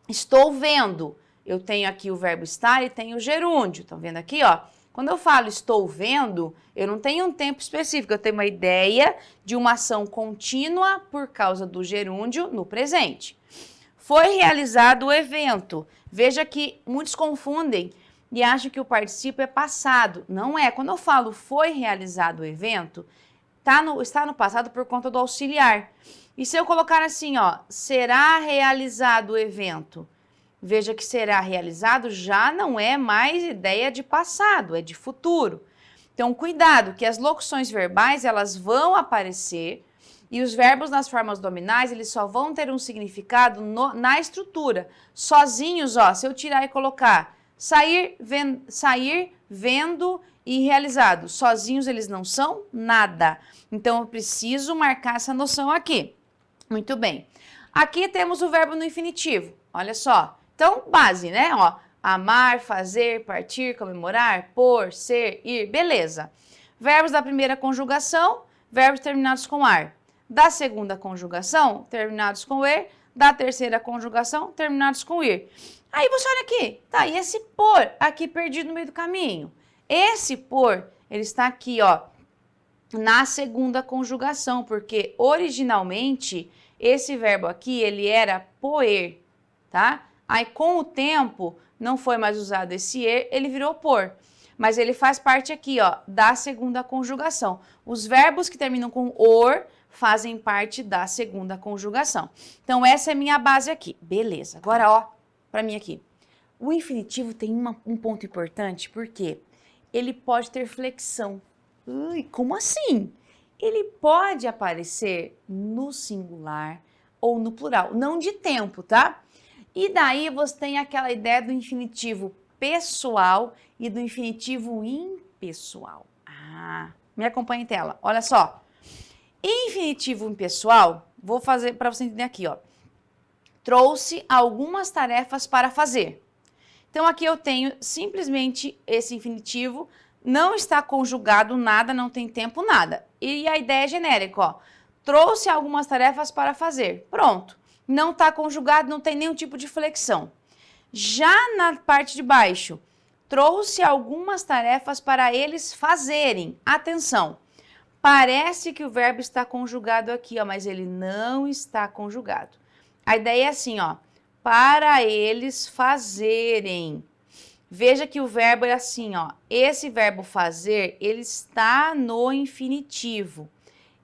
Estou vendo. Eu tenho aqui o verbo estar e tenho o gerúndio. Estão vendo aqui, ó? Quando eu falo estou vendo, eu não tenho um tempo específico, eu tenho uma ideia de uma ação contínua por causa do gerúndio no presente. Foi realizado o evento. Veja que muitos confundem e acham que o particípio é passado. Não é. Quando eu falo foi realizado o evento, está no passado por conta do auxiliar. E se eu colocar assim, ó, será realizado o evento? Veja que será realizado já não é mais ideia de passado, é de futuro. Então, cuidado, que as locuções verbais, elas vão aparecer e os verbos nas formas nominais, eles só vão ter um significado na estrutura. Sozinhos, ó, se eu tirar e colocar sair, vendo e realizado, sozinhos eles não são nada. Então, eu preciso marcar essa noção aqui. Muito bem. Aqui temos o verbo no infinitivo, olha só. Então, base, né? Ó, amar, fazer, partir, comemorar, pôr, ser, ir, beleza. Verbos da primeira conjugação, verbos terminados com ar. Da segunda conjugação, terminados com er. Da terceira conjugação, terminados com ir. Aí você olha aqui, tá, e esse pôr aqui perdido no meio do caminho? Esse pôr, ele está aqui, ó, na segunda conjugação, porque originalmente esse verbo aqui, ele era poer, tá? Aí, com o tempo, não foi mais usado esse er, ele virou pôr. Mas ele faz parte aqui, ó, da segunda conjugação. Os verbos que terminam com or fazem parte da segunda conjugação. Então, essa é a minha base aqui. Beleza. Agora, ó, para mim aqui. O infinitivo tem um ponto importante, porque ele pode ter flexão. Ui, como assim? Ele pode aparecer no singular ou no plural, não de tempo, tá? E daí você tem aquela ideia do infinitivo pessoal e do infinitivo impessoal. Ah, me acompanha em tela. Olha só. Infinitivo impessoal, vou fazer para você entender aqui, ó. Trouxe algumas tarefas para fazer. Então aqui eu tenho simplesmente esse infinitivo, não está conjugado nada, não tem tempo nada. E a ideia é genérica, ó. Trouxe algumas tarefas para fazer. Pronto. Não está conjugado, não tem nenhum tipo de flexão. Já na parte de baixo, trouxe algumas tarefas para eles fazerem. Atenção, parece que o verbo está conjugado aqui, ó, mas ele não está conjugado. A ideia é assim, ó, para eles fazerem. Veja que o verbo é assim, ó, esse verbo fazer, ele está no infinitivo.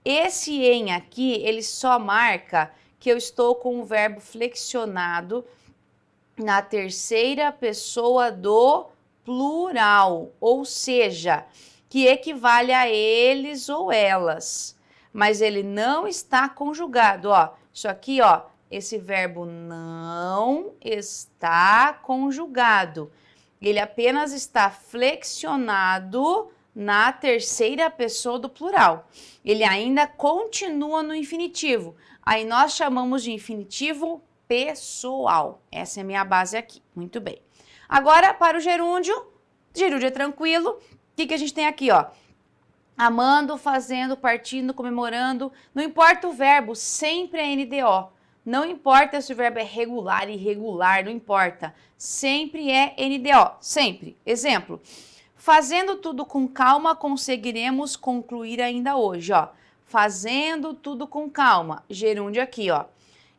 Esse em aqui, ele só marca que eu estou com o verbo flexionado na terceira pessoa do plural, ou seja, que equivale a eles ou elas, mas ele não está conjugado, ó. Isso aqui, ó, esse verbo não está conjugado. Ele apenas está flexionado na terceira pessoa do plural. Ele ainda continua no infinitivo. Aí nós chamamos de infinitivo pessoal. Essa é a minha base aqui. Muito bem. Agora, para o gerúndio. Gerúndio é tranquilo. O que a gente tem aqui, ó? Amando, fazendo, partindo, comemorando. Não importa o verbo, sempre é NDO. Não importa se o verbo é regular, irregular, não importa. Sempre é NDO, sempre. Exemplo, fazendo tudo com calma, conseguiremos concluir ainda hoje, ó. Fazendo tudo com calma, gerúndio aqui, ó.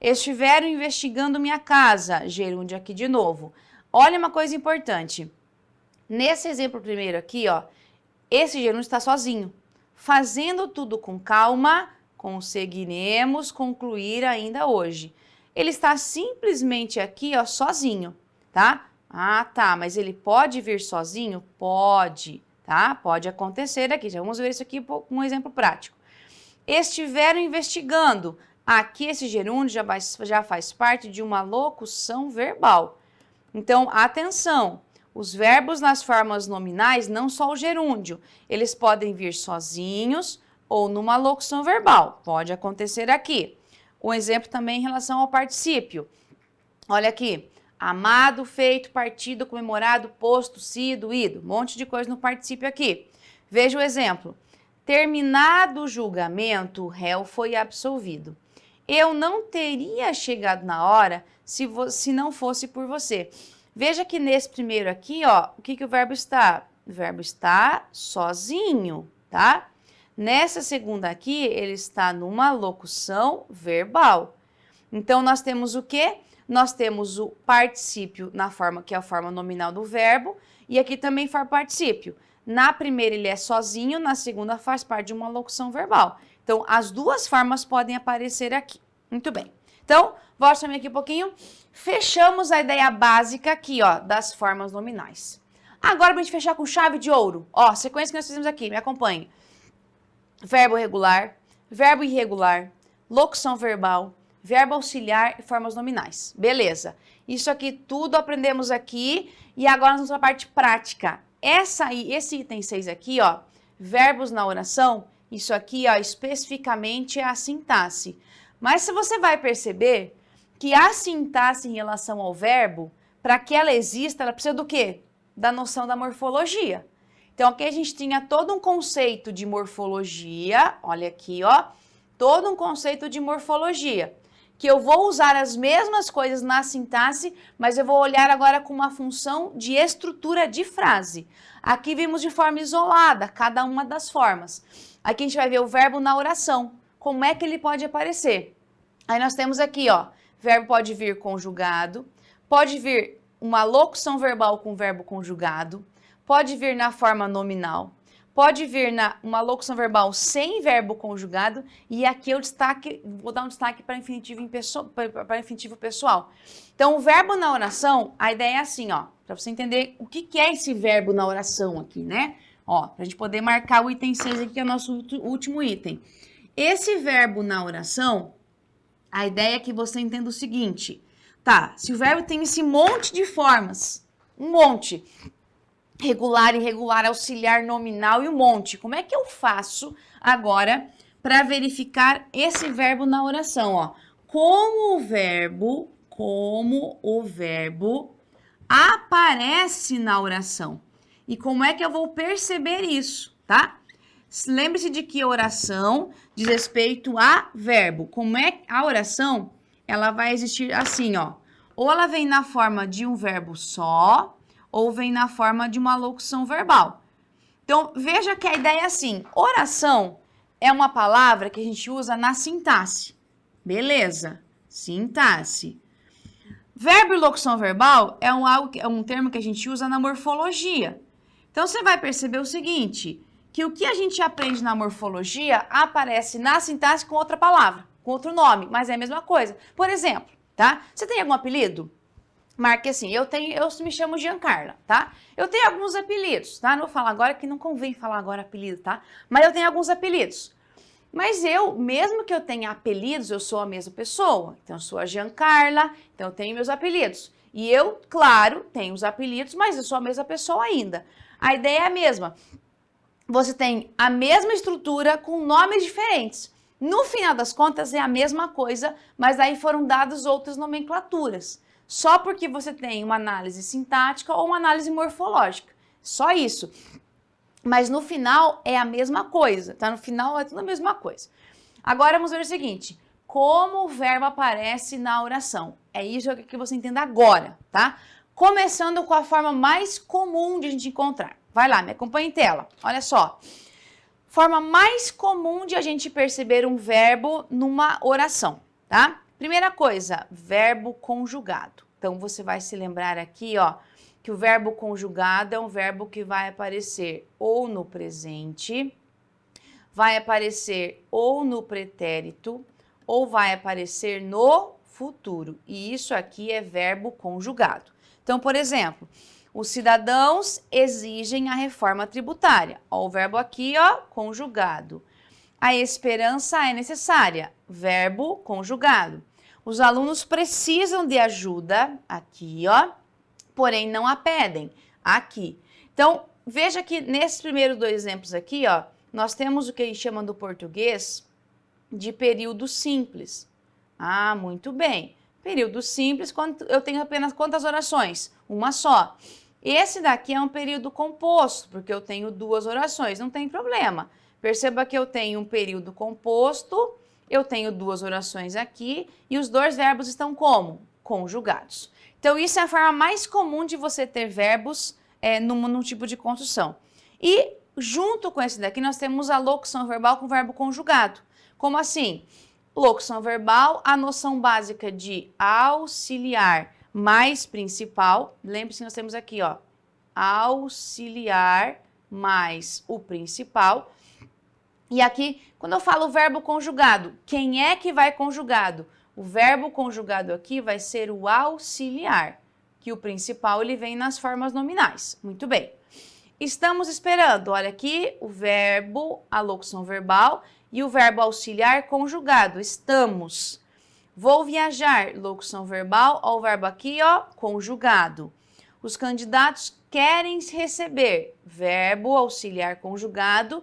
Estiveram investigando minha casa, gerúndio aqui de novo. Olha uma coisa importante. Nesse exemplo primeiro aqui, ó, esse gerúndio está sozinho. Fazendo tudo com calma, conseguiremos concluir ainda hoje. Ele está simplesmente aqui, ó, sozinho, tá? Ah, tá, mas ele pode vir sozinho? Pode, tá? Pode acontecer aqui. Já vamos ver isso aqui com um exemplo prático. Estiveram investigando. Aqui esse gerúndio já faz parte de uma locução verbal. Então, atenção. Os verbos nas formas nominais, não só o gerúndio, eles podem vir sozinhos ou numa locução verbal. Pode acontecer aqui. Um exemplo também em relação ao particípio. Olha aqui. Amado, feito, partido, comemorado, posto, sido, ido. Um monte de coisa no particípio aqui. Veja o exemplo. Terminado o julgamento, o réu foi absolvido. Eu não teria chegado na hora se não fosse por você. Veja que nesse primeiro aqui, ó, o que o verbo está? O verbo está sozinho, tá? Nessa segunda aqui, ele está numa locução verbal. Então, nós temos o quê? Nós temos o particípio na forma que é a forma nominal do verbo e aqui também for particípio. Na primeira ele é sozinho, na segunda faz parte de uma locução verbal. Então, as duas formas podem aparecer aqui. Muito bem. Então, volte também aqui um pouquinho. Fechamos a ideia básica aqui, ó, das formas nominais. Agora, pra gente fechar com chave de ouro. Ó, sequência que nós fizemos aqui, me acompanhe. Verbo regular, verbo irregular, locução verbal, verbo auxiliar e formas nominais. Beleza. Isso aqui tudo aprendemos aqui e agora nós vamos para a parte prática. Esse item 6 aqui, ó, verbos na oração, isso aqui, ó, especificamente é a sintaxe. Mas se você vai perceber que a sintaxe em relação ao verbo, para que ela exista, ela precisa do quê? Da noção da morfologia. Então, aqui a gente tinha todo um conceito de morfologia, olha aqui, ó, todo um conceito de morfologia, que eu vou usar as mesmas coisas na sintaxe, mas eu vou olhar agora com uma função de estrutura de frase. Aqui vimos de forma isolada, cada uma das formas. Aqui a gente vai ver o verbo na oração, como é que ele pode aparecer. Aí nós temos aqui, ó, verbo pode vir conjugado, pode vir uma locução verbal com verbo conjugado, pode vir na forma nominal, pode vir uma locução verbal sem verbo conjugado e aqui eu vou dar um destaque para infinitivo pessoal. Então, o verbo na oração, a ideia é assim, ó, para você entender o que é esse verbo na oração aqui, né? Ó, para a gente poder marcar o item 6 aqui, que é o nosso último item. Esse verbo na oração, a ideia é que você entenda o seguinte, tá, se o verbo tem esse monte de formas, um monte, regular, irregular, auxiliar, nominal e um monte, como é que eu faço agora para verificar esse verbo na oração, ó? Como o verbo aparece na oração. E como é que eu vou perceber isso, tá? Lembre-se de que oração diz respeito a verbo. Como é que a oração, ela vai existir assim, ó. Ou ela vem na forma de um verbo só, ou vem na forma de uma locução verbal. Então, veja que a ideia é assim. Oração é uma palavra que a gente usa na sintaxe. Beleza? Sintaxe. Verbo e locução verbal é um termo que a gente usa na morfologia. Então, você vai perceber o seguinte, que o que a gente aprende na morfologia aparece na sintaxe com outra palavra, com outro nome, mas é a mesma coisa. Por exemplo, tá? Você tem algum apelido? Marque assim, eu me chamo Giancarla, tá? Eu tenho alguns apelidos, tá? Não vou falar agora, que não convém falar agora apelido, tá? Mas eu tenho alguns apelidos. Mas mesmo que eu tenha apelidos, eu sou a mesma pessoa. Então, eu sou a Giancarla, então eu tenho meus apelidos. E eu, claro, tenho os apelidos, mas eu sou a mesma pessoa ainda. A ideia é a mesma. Você tem a mesma estrutura com nomes diferentes. No final das contas, é a mesma coisa, mas aí foram dadas outras nomenclaturas. Só porque você tem uma análise sintática ou uma análise morfológica. Só isso. Mas no final é a mesma coisa, tá? No final é tudo a mesma coisa. Agora vamos ver o seguinte. como o verbo aparece na oração. É isso que você entenda agora, tá? Começando com a forma mais comum de a gente encontrar. Vai lá, me acompanha em tela. Olha só. Forma mais comum de a gente perceber um verbo numa oração, tá? Primeira coisa, verbo conjugado. Então, você vai se lembrar aqui, ó, que o verbo conjugado é um verbo que vai aparecer ou no presente, vai aparecer ou no pretérito, ou vai aparecer no futuro. E isso aqui é verbo conjugado. Então, por exemplo, os cidadãos exigem a reforma tributária. Ó, o verbo aqui, ó, conjugado. A esperança é necessária. Verbo conjugado. Os alunos precisam de ajuda. Aqui, ó. Porém, não a pedem. Aqui. Então, veja que nesses primeiros dois exemplos aqui, ó, nós temos o que eles chamam do português de período simples. Ah, muito bem. Período simples, quando eu tenho apenas quantas orações? Uma só. Esse daqui é um período composto, porque eu tenho duas orações, não tem problema. Perceba que eu tenho um período composto, eu tenho duas orações aqui, e os dois verbos estão como? Conjugados. Então, isso é a forma mais comum de você ter verbos num tipo de construção. E, junto com esse daqui, nós temos a locução verbal com verbo conjugado. Como assim? Locução verbal, a noção básica de auxiliar mais principal. Lembre-se que nós temos aqui, ó, auxiliar mais o principal. E aqui, quando eu falo verbo conjugado, quem é que vai conjugado? O verbo conjugado aqui vai ser o auxiliar, que o principal ele vem nas formas nominais. Muito bem. Estamos esperando, olha aqui, o verbo, a locução verbal e o verbo auxiliar conjugado, estamos. Vou viajar, locução verbal, ó, o verbo aqui, ó, conjugado. Os candidatos querem receber, verbo auxiliar conjugado.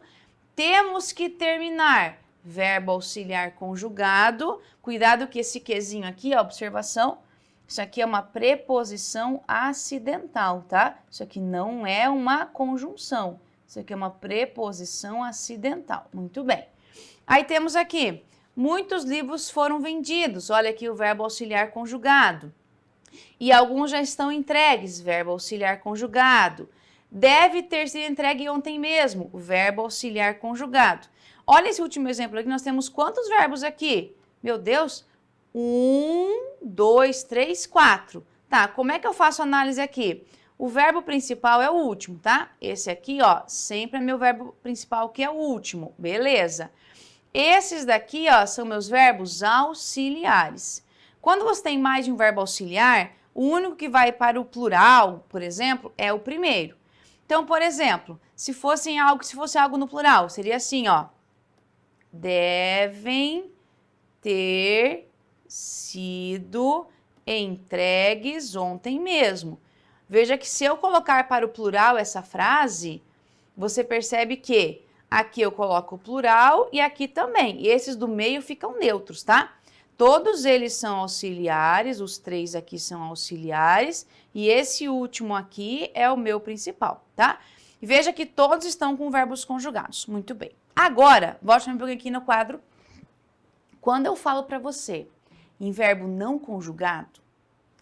Temos que terminar, verbo auxiliar conjugado. Cuidado que esse quezinho aqui, ó, observação, isso aqui é uma preposição acidental, tá? Isso aqui não é uma conjunção, isso aqui é uma preposição acidental. Muito bem. Aí temos aqui, muitos livros foram vendidos, olha aqui o verbo auxiliar conjugado. E alguns já estão entregues, verbo auxiliar conjugado. Deve ter sido entregue ontem mesmo, o verbo auxiliar conjugado. Olha esse último exemplo aqui, nós temos quantos verbos aqui? Meu Deus, 1, 2, 3, 4. Tá, como é que eu faço a análise aqui? O verbo principal é o último, tá? Esse aqui, ó, sempre é meu verbo principal que é o último, beleza? Esses daqui, ó, são meus verbos auxiliares. Quando você tem mais de um verbo auxiliar, o único que vai para o plural, por exemplo, é o primeiro. Então, por exemplo, se fosse algo no plural, seria assim, ó. Devem ter sido entregues ontem mesmo. Veja que se eu colocar para o plural essa frase, você percebe que aqui eu coloco o plural e aqui também. E esses do meio ficam neutros, tá? Todos eles são auxiliares, os três aqui são auxiliares e esse último aqui é o meu principal, tá? E veja que todos estão com verbos conjugados. Muito bem. Agora, volte um pouquinho aqui no quadro. Quando eu falo para você em verbo não conjugado,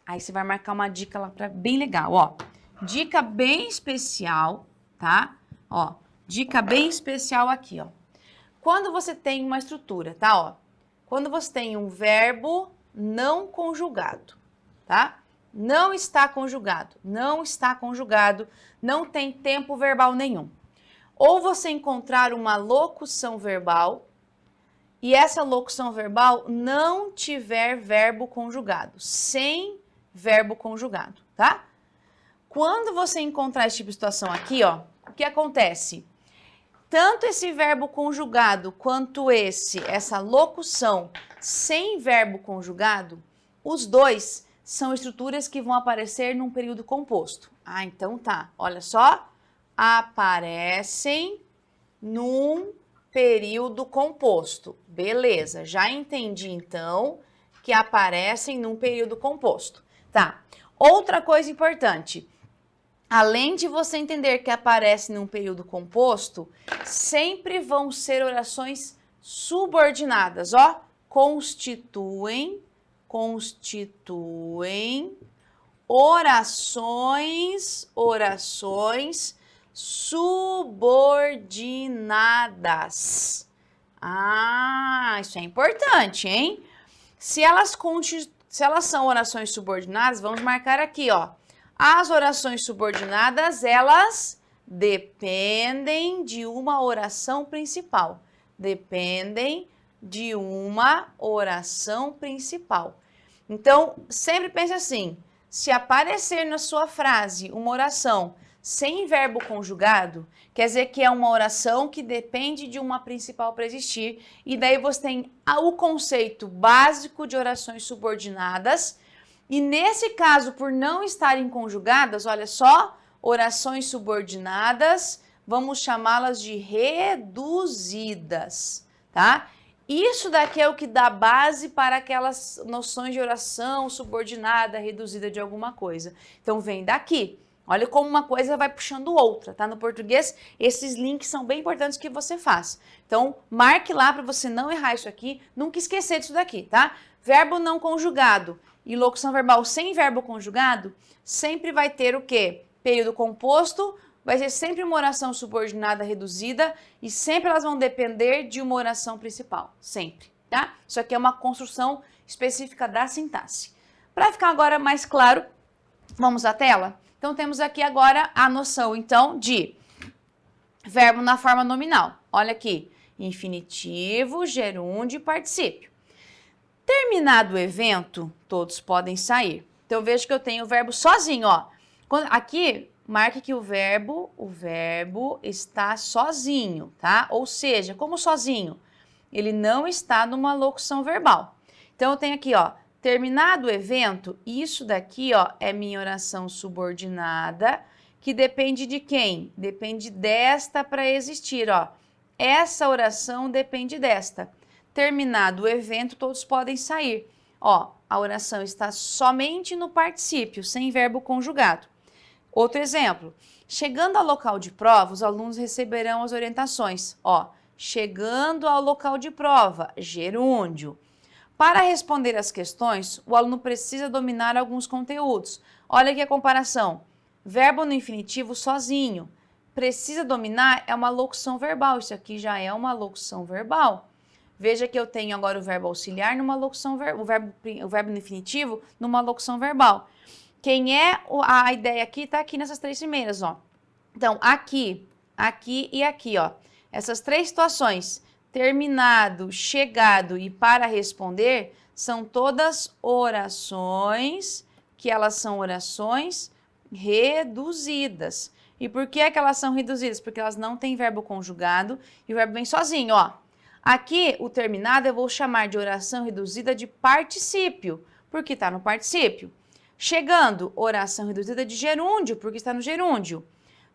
aí você vai marcar uma dica lá bem legal, ó. Dica bem especial, tá? Ó, dica bem especial aqui, ó. Quando você tem uma estrutura, tá, ó. Quando você tem um verbo não conjugado, tá? Não está conjugado, não tem tempo verbal nenhum. Ou você encontrar uma locução verbal e essa locução verbal não tiver verbo conjugado, sem verbo conjugado, tá? Quando você encontrar esse tipo de situação aqui, ó, o que acontece? Tanto esse verbo conjugado quanto essa locução sem verbo conjugado, os dois são estruturas que vão aparecer num período composto. Ah, então tá. Olha só. Aparecem num período composto. Beleza, já entendi então que aparecem num período composto. Tá. Outra coisa importante. Além de você entender que aparece num período composto, sempre vão ser orações subordinadas, ó. constituem orações subordinadas. Ah, isso é importante, hein? Se elas são orações subordinadas, vamos marcar aqui, ó. As orações subordinadas, elas dependem de uma oração principal. Dependem de uma oração principal. Então, sempre pense assim, se aparecer na sua frase uma oração sem verbo conjugado, quer dizer que é uma oração que depende de uma principal para existir, e daí você tem o conceito básico de orações subordinadas, e nesse caso, por não estarem conjugadas, olha só, orações subordinadas, vamos chamá-las de reduzidas, tá? Isso daqui é o que dá base para aquelas noções de oração subordinada, reduzida de alguma coisa. Então, vem daqui. Olha como uma coisa vai puxando outra, tá? No português, esses links são bem importantes que você faça. Então, marque lá para você não errar isso aqui, nunca esquecer disso daqui, tá? Verbo não conjugado e locução verbal sem verbo conjugado, sempre vai ter o quê? Período composto, vai ser sempre uma oração subordinada reduzida e sempre elas vão depender de uma oração principal, sempre, tá? Isso aqui é uma construção específica da sintaxe. Para ficar agora mais claro, vamos à tela? Então, temos aqui agora a noção, então, de verbo na forma nominal. Olha aqui, infinitivo, gerúndio e particípio. Terminado o evento, todos podem sair. Então, vejo que eu tenho o verbo sozinho, ó. Aqui, marque que o verbo está sozinho, tá? Ou seja, como sozinho? Ele não está numa locução verbal. Então, eu tenho aqui, ó, terminado o evento, isso daqui, ó, é minha oração subordinada, que depende de quem? Depende desta para existir, ó. Essa oração depende desta. Terminado o evento, todos podem sair. Ó, a oração está somente no particípio, sem verbo conjugado. Outro exemplo, chegando ao local de prova, os alunos receberão as orientações. Ó, chegando ao local de prova, gerúndio. Para responder às questões, o aluno precisa dominar alguns conteúdos. Olha aqui a comparação. Verbo no infinitivo sozinho. Precisa dominar é uma locução verbal. Isso aqui já é uma locução verbal. Veja que eu tenho agora o verbo auxiliar numa locução verbal, o verbo no infinitivo numa locução verbal. Quem é a ideia aqui está aqui nessas três primeiras, ó. Então, aqui, aqui e aqui, ó. Essas três situações, terminado, chegado e para responder, são todas orações, que elas são orações reduzidas. E por que é que elas são reduzidas? Porque elas não têm verbo conjugado e o verbo vem sozinho, ó. Aqui, o terminado eu vou chamar de oração reduzida de particípio, porque está no particípio. Chegando, oração reduzida de gerúndio, porque está no gerúndio.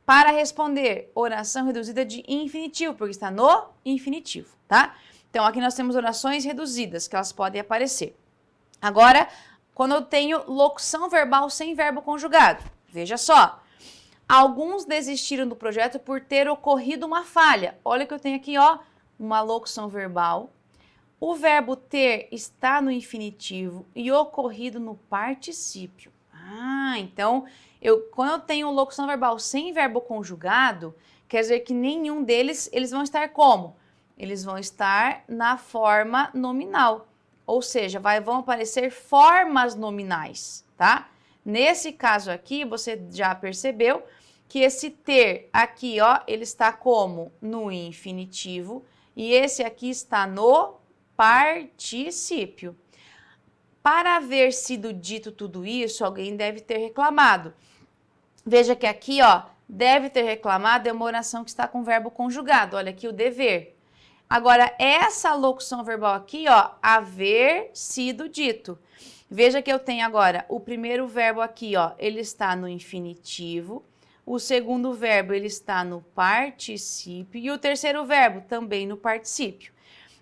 Para responder, oração reduzida de infinitivo, porque está no infinitivo, tá? Então, aqui nós temos orações reduzidas, que elas podem aparecer. Agora, quando eu tenho locução verbal sem verbo conjugado, veja só. Alguns desistiram do projeto por ter ocorrido uma falha. Olha que eu tenho aqui, ó, uma locução verbal. O verbo ter está no infinitivo e ocorrido no particípio. Ah, então, quando eu tenho locução verbal sem verbo conjugado, quer dizer que nenhum deles, eles vão estar como? Eles vão estar na forma nominal. Ou seja, vão aparecer formas nominais, tá? Nesse caso aqui, você já percebeu que esse ter aqui, ó, ele está como? No infinitivo. E esse aqui está no particípio. Para haver sido dito tudo isso, alguém deve ter reclamado. Veja que aqui, ó, deve ter reclamado é uma oração que está com verbo conjugado. Olha aqui o dever. Agora, essa locução verbal aqui, ó, haver sido dito. Veja que eu tenho agora o primeiro verbo aqui, ó, ele está no infinitivo. O segundo verbo, ele está no particípio. E o terceiro verbo, também no particípio.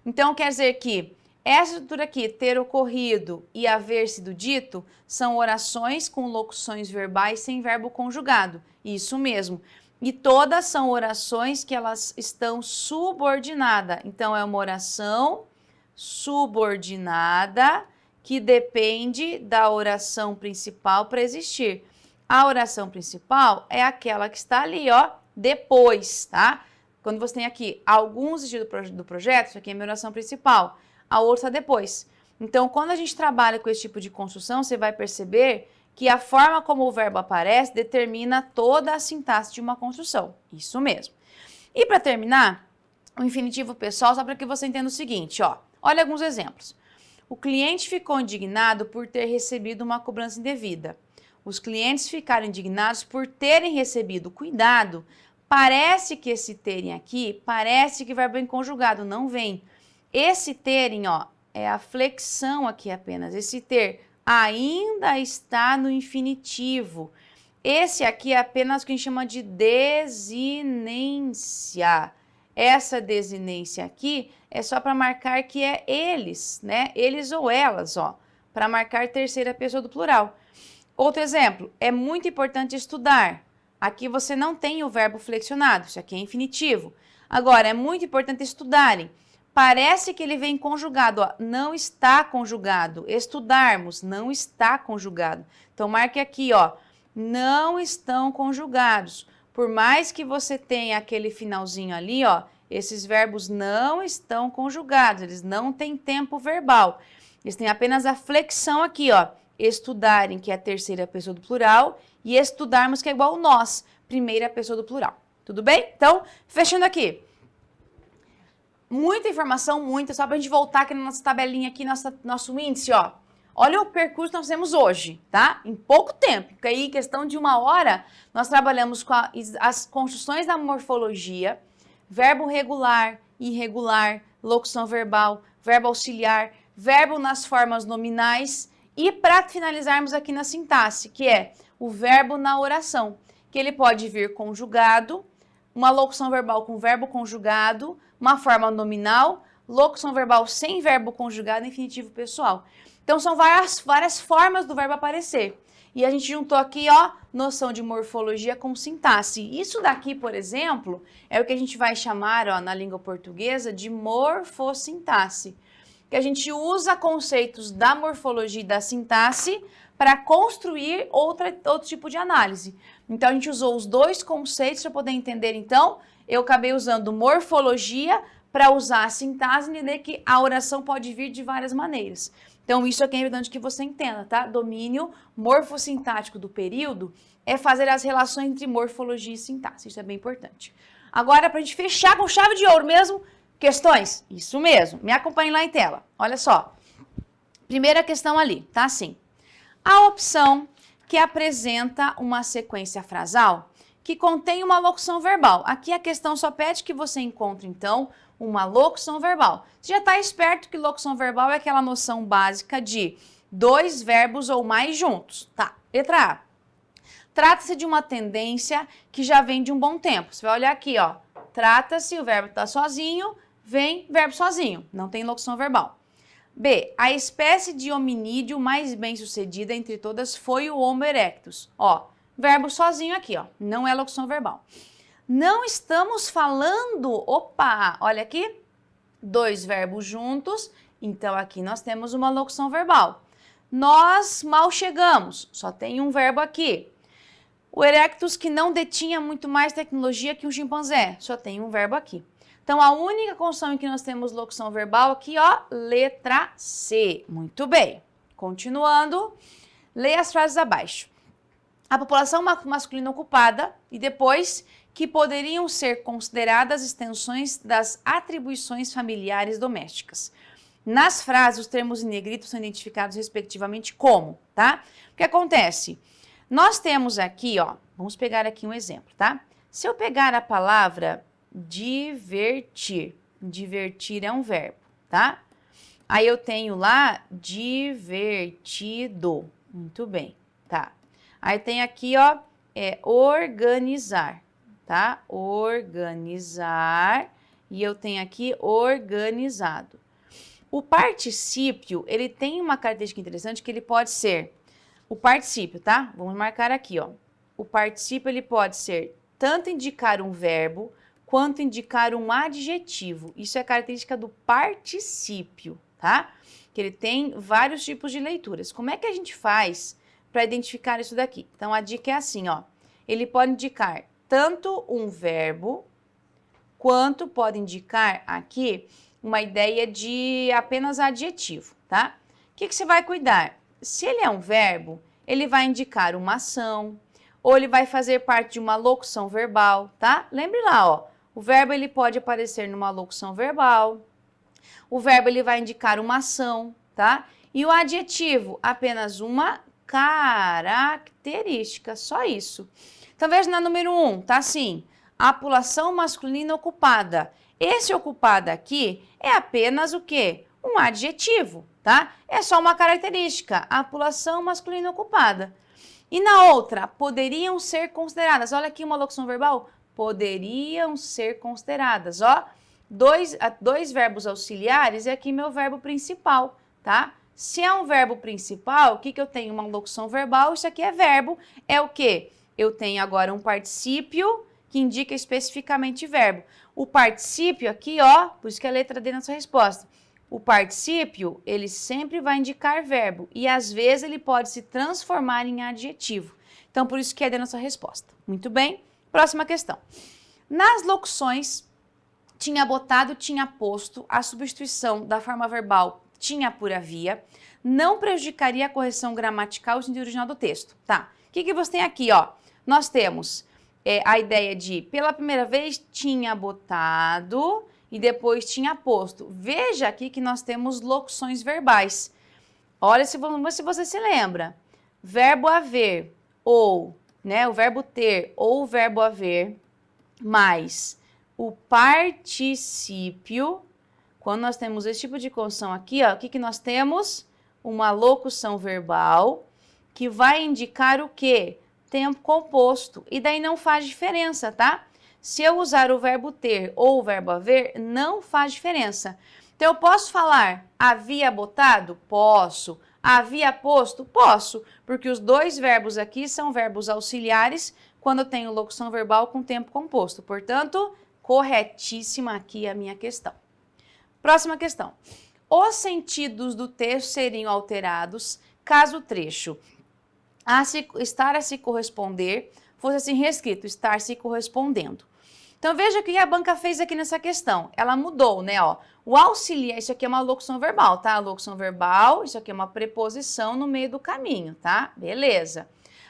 Então, quer dizer que essa estrutura aqui, ter ocorrido e haver sido dito, são orações com locuções verbais sem verbo conjugado. Isso mesmo. E todas são orações que elas estão subordinadas. Então, é uma oração subordinada que depende da oração principal para existir. A oração principal é aquela que está ali, ó, depois, tá? Quando você tem aqui alguns existidos do projeto, isso aqui é a minha oração principal, a outra está depois. Então, quando a gente trabalha com esse tipo de construção, você vai perceber que a forma como o verbo aparece determina toda a sintaxe de uma construção. Isso mesmo. E para terminar, o infinitivo pessoal, só para que você entenda o seguinte, ó. Olha alguns exemplos. O cliente ficou indignado por ter recebido uma cobrança indevida. Os clientes ficaram indignados por terem recebido. Cuidado, parece que esse terem aqui, parece que verbo em conjugado, não vem. Esse terem, ó, é a flexão aqui apenas. Esse ter ainda está no infinitivo. Esse aqui é apenas o que a gente chama de desinência. Essa desinência aqui é só para marcar que é eles, né? Eles ou elas, ó, para marcar terceira pessoa do plural. Outro exemplo, é muito importante estudar. Aqui você não tem o verbo flexionado, isso aqui é infinitivo. Agora, é muito importante estudarem. Parece que ele vem conjugado, ó, não está conjugado. Estudarmos, não está conjugado. Então, marque aqui, ó, não estão conjugados. Por mais que você tenha aquele finalzinho ali, ó, esses verbos não estão conjugados, eles não têm tempo verbal. Eles têm apenas a flexão aqui, ó, estudarem, que é a terceira pessoa do plural, e estudarmos, que é igual nós, primeira pessoa do plural. Tudo bem? Então, fechando aqui. Muita informação, muita, só para a gente voltar aqui na nossa tabelinha, aqui, nosso índice, ó. Olha o percurso que nós temos hoje, tá? Em pouco tempo, porque aí, em questão de 1 hora, nós trabalhamos com as construções da morfologia, verbo regular, irregular, locução verbal, verbo auxiliar, verbo nas formas nominais e para finalizarmos aqui na sintaxe, que é o verbo na oração, que ele pode vir conjugado, uma locução verbal com verbo conjugado, uma forma nominal, locução verbal sem verbo conjugado, infinitivo pessoal. Então, são várias formas do verbo aparecer. E a gente juntou aqui, ó, noção de morfologia com sintaxe. Isso daqui, por exemplo, é o que a gente vai chamar, ó, na língua portuguesa de morfossintaxe. Que a gente usa conceitos da morfologia e da sintaxe para construir outro tipo de análise. Então, a gente usou os dois conceitos para poder entender, então, eu acabei usando morfologia para usar a sintaxe e entender que a oração pode vir de várias maneiras. Então, isso aqui é importante que você entenda, tá? Domínio morfossintático do período é fazer as relações entre morfologia e sintaxe. Isso é bem importante. Agora, para a gente fechar com chave de ouro mesmo, questões? Isso mesmo. Me acompanhe lá em tela. Olha só. Primeira questão ali, tá assim. A opção que apresenta uma sequência frasal que contém uma locução verbal. Aqui a questão só pede que você encontre, então, uma locução verbal. Você já está esperto que locução verbal é aquela noção básica de dois verbos ou mais juntos. Tá, letra A. Trata-se de uma tendência que já vem de um bom tempo. Você vai olhar aqui, ó. Trata-se, o verbo está sozinho, vem verbo sozinho. Não tem locução verbal. B. A espécie de hominídeo mais bem sucedida entre todas foi o Homo erectus. Ó, verbo sozinho aqui, ó. Não é locução verbal. Não estamos falando, opa, olha aqui, dois verbos juntos, então aqui nós temos uma locução verbal. Nós mal chegamos, só tem um verbo aqui. O erectus que não detinha muito mais tecnologia que um chimpanzé, só tem um verbo aqui. Então, a única construção em que nós temos locução verbal aqui, ó, letra C. Muito bem. Continuando, leia as frases abaixo. A população masculina ocupada e depois que poderiam ser consideradas extensões das atribuições familiares domésticas. Nas frases, os termos em negrito são identificados respectivamente como, tá? O que acontece? Nós temos aqui, ó, vamos pegar aqui um exemplo, tá? Se eu pegar a palavra divertir, divertir é um verbo, tá? Aí eu tenho lá divertido, muito bem, tá? Aí tem aqui, ó, organizar, tá? Organizar, e eu tenho aqui organizado. O particípio, ele tem uma característica interessante que ele pode ser, o particípio, tá? Vamos marcar aqui, ó. O particípio, ele pode ser tanto indicar um verbo, quanto indicar um adjetivo. Isso é característica do particípio, tá? Que ele tem vários tipos de leituras. Como é que a gente faz para identificar isso daqui? Então, a dica é assim, ó. Ele pode indicar tanto um verbo, quanto pode indicar aqui uma ideia de apenas adjetivo, tá? O que você vai cuidar? Se ele é um verbo, ele vai indicar uma ação, ou ele vai fazer parte de uma locução verbal, tá? Lembre lá, ó, o verbo ele pode aparecer numa locução verbal, o verbo ele vai indicar uma ação, tá? E o adjetivo, apenas uma característica, só isso. Então veja na número 1, tá assim, a população masculina ocupada. Esse ocupada aqui é apenas o quê? Um adjetivo, tá? É só uma característica, a população masculina ocupada. E na outra, poderiam ser consideradas. Olha aqui uma locução verbal. Poderiam ser consideradas, ó. Dois verbos auxiliares e aqui meu verbo principal, tá? Se é um verbo principal, o que eu tenho? Uma locução verbal, isso aqui é verbo. É o quê? Eu tenho agora um particípio que indica especificamente verbo. O particípio aqui, ó, por isso que é a letra D na sua resposta. O particípio, ele sempre vai indicar verbo e às vezes ele pode se transformar em adjetivo. Então, por isso que é D na sua resposta. Muito bem. Próxima questão. Nas locuções, tinha botado, tinha posto, a substituição da forma verbal tinha por havia, não prejudicaria a correção gramatical e sentido original do texto. Tá. O que você tem aqui, ó? Nós temos a ideia de, pela primeira vez, tinha botado e depois tinha posto. Veja aqui que nós temos locuções verbais. Olha se você se lembra. Verbo haver ou, né, o verbo ter ou o verbo haver, mais o particípio. Quando nós temos esse tipo de conjunção aqui, ó, o que nós temos? Uma locução verbal que vai indicar o quê? Tempo composto. E daí não faz diferença, tá? Se eu usar o verbo ter ou o verbo haver, não faz diferença. Então, eu posso falar havia botado? Posso. Havia posto? Posso. Porque os dois verbos aqui são verbos auxiliares quando eu tenho locução verbal com tempo composto. Portanto, corretíssima aqui a minha questão. Próxima questão. Os sentidos do texto seriam alterados caso o trecho estar a se corresponder fosse assim reescrito, estar se correspondendo. Então, veja o que a banca fez aqui nessa questão. Ela mudou, né? Ó, o auxiliar, isso aqui é uma locução verbal, tá? A locução verbal, isso aqui é uma preposição no meio do caminho, tá? Beleza.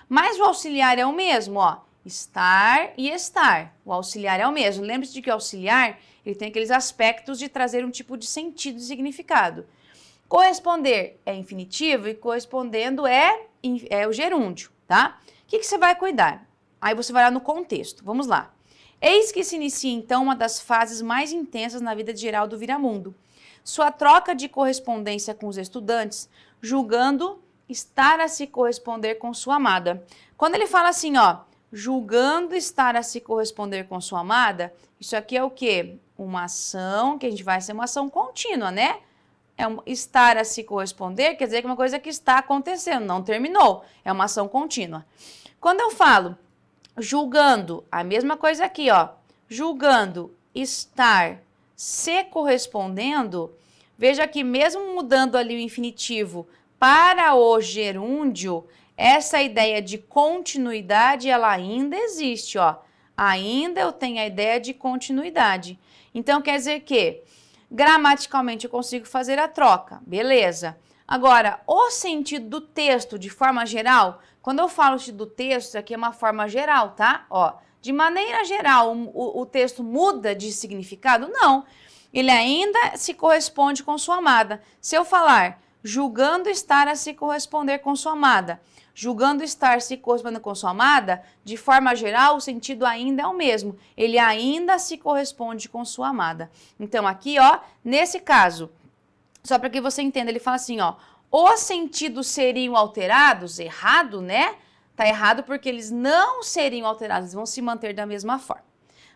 Mas o auxiliar é o mesmo, ó. Estar e estar. O auxiliar é o mesmo. Lembre-se de que o auxiliar, ele tem aqueles aspectos de trazer um tipo de sentido e significado. Corresponder é infinitivo e correspondendo é o gerúndio, tá? O que você vai cuidar? Aí você vai lá no contexto. Vamos lá. Eis que se inicia, então, uma das fases mais intensas na vida geral do Viramundo. Sua troca de correspondência com os estudantes, julgando estar a se corresponder com sua amada. Quando ele fala assim, ó, julgando estar a se corresponder com sua amada, isso aqui é o quê? Uma ação, que a gente vai ser uma ação contínua, né? Estar a se corresponder quer dizer que é uma coisa que está acontecendo, não terminou. É uma ação contínua. Quando eu falo julgando, a mesma coisa aqui, ó. Julgando estar se correspondendo, veja que mesmo mudando ali o infinitivo para o gerúndio, essa ideia de continuidade, ela ainda existe, ó. Ainda eu tenho a ideia de continuidade. Então, quer dizer que gramaticalmente eu consigo fazer a troca, beleza. Agora, o sentido do texto, de forma geral, quando eu falo do texto, isso aqui é uma forma geral, tá? Ó, de maneira geral, o texto muda de significado? Não. Ele ainda se corresponde com sua amada. Se eu falar, julgando estar a se corresponder com sua amada, julgando estar se correspondendo com sua amada, de forma geral, o sentido ainda é o mesmo. Ele ainda se corresponde com sua amada. Então, aqui, ó, nesse caso, só para que você entenda, ele fala assim, ó, os sentidos seriam alterados? Errado, né? Tá errado porque eles não seriam alterados, eles vão se manter da mesma forma.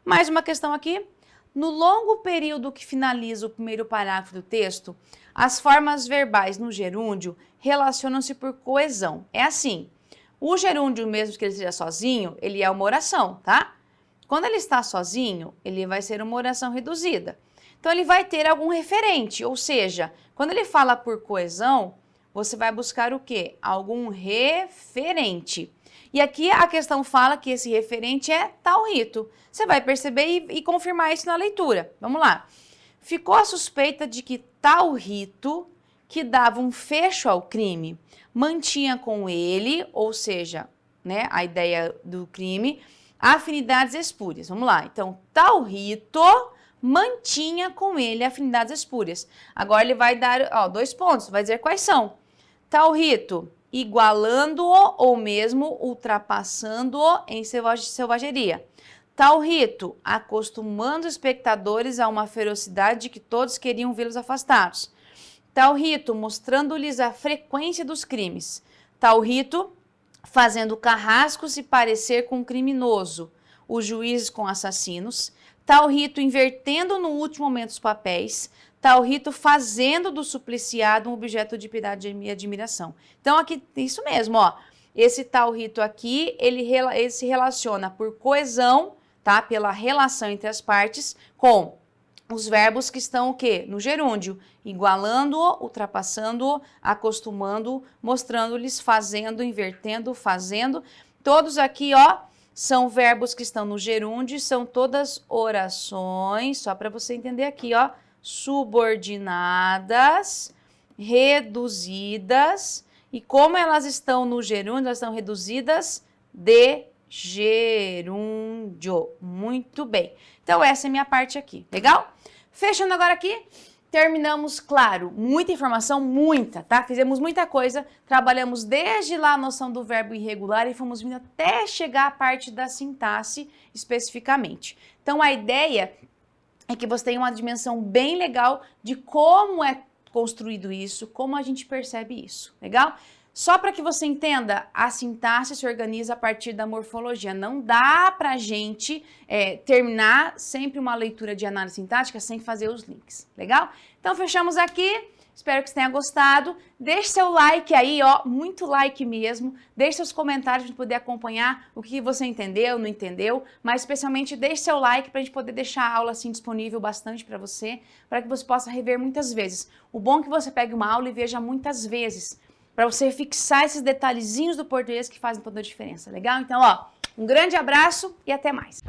Mais uma questão aqui. No longo período que finaliza o primeiro parágrafo do texto, as formas verbais no gerúndio relacionam-se por coesão. É assim, o gerúndio, mesmo que ele esteja sozinho, ele é uma oração, tá? Quando ele está sozinho, ele vai ser uma oração reduzida. Então, ele vai ter algum referente, ou seja, quando ele fala por coesão, você vai buscar o quê? Algum referente. E aqui a questão fala que esse referente é tal rito. Você vai perceber e confirmar isso na leitura. Vamos lá. Ficou a suspeita de que tal rito, que dava um fecho ao crime, mantinha com ele, ou seja, né, a ideia do crime, afinidades espúrias. Vamos lá. Então, tal rito mantinha com ele afinidades espúrias. Agora ele vai dar 2 pontos, vai dizer quais são. Tal rito, igualando-o ou mesmo ultrapassando-o em selvageria. Tal rito, acostumando os espectadores a uma ferocidade que todos queriam vê-los afastados. Tal rito, mostrando-lhes a frequência dos crimes. Tal rito, fazendo carrasco se parecer com um criminoso, os juízes com assassinos. Tal rito, invertendo no último momento os papéis. Tal rito, fazendo do supliciado um objeto de piedade e admiração. Então, aqui, isso mesmo, ó. Esse tal rito aqui, ele se relaciona por coesão, tá? Pela relação entre as partes, com os verbos que estão o quê? No gerúndio, igualando-o, ultrapassando-o, acostumando-o, mostrando-lhes, fazendo, invertendo, fazendo. Todos aqui, ó, são verbos que estão no gerúndio, são todas orações, só para você entender aqui, ó, subordinadas, reduzidas, e como elas estão no gerúndio, elas estão reduzidas de gerúndio. Muito bem. Então, essa é a minha parte aqui. Legal? Fechando agora aqui, terminamos, claro, muita informação, muita, tá? Fizemos muita coisa, trabalhamos desde lá a noção do verbo irregular e fomos vindo até chegar à parte da sintaxe especificamente. Então, a ideia é que você tenha uma dimensão bem legal de como é construído isso, como a gente percebe isso. Legal? Só para que você entenda, a sintaxe se organiza a partir da morfologia. Não dá para a gente terminar sempre uma leitura de análise sintática sem fazer os links. Legal? Então, fechamos aqui. Espero que você tenha gostado. Deixe seu like aí, ó, muito like mesmo. Deixe seus comentários para a gente poder acompanhar o que você entendeu, não entendeu. Mas, especialmente, deixe seu like para a gente poder deixar a aula assim disponível bastante para você que você possa rever muitas vezes. O bom é que você pegue uma aula e veja muitas vezes, para você fixar esses detalhezinhos do português que fazem toda a diferença, legal? Então, ó, um grande abraço e até mais!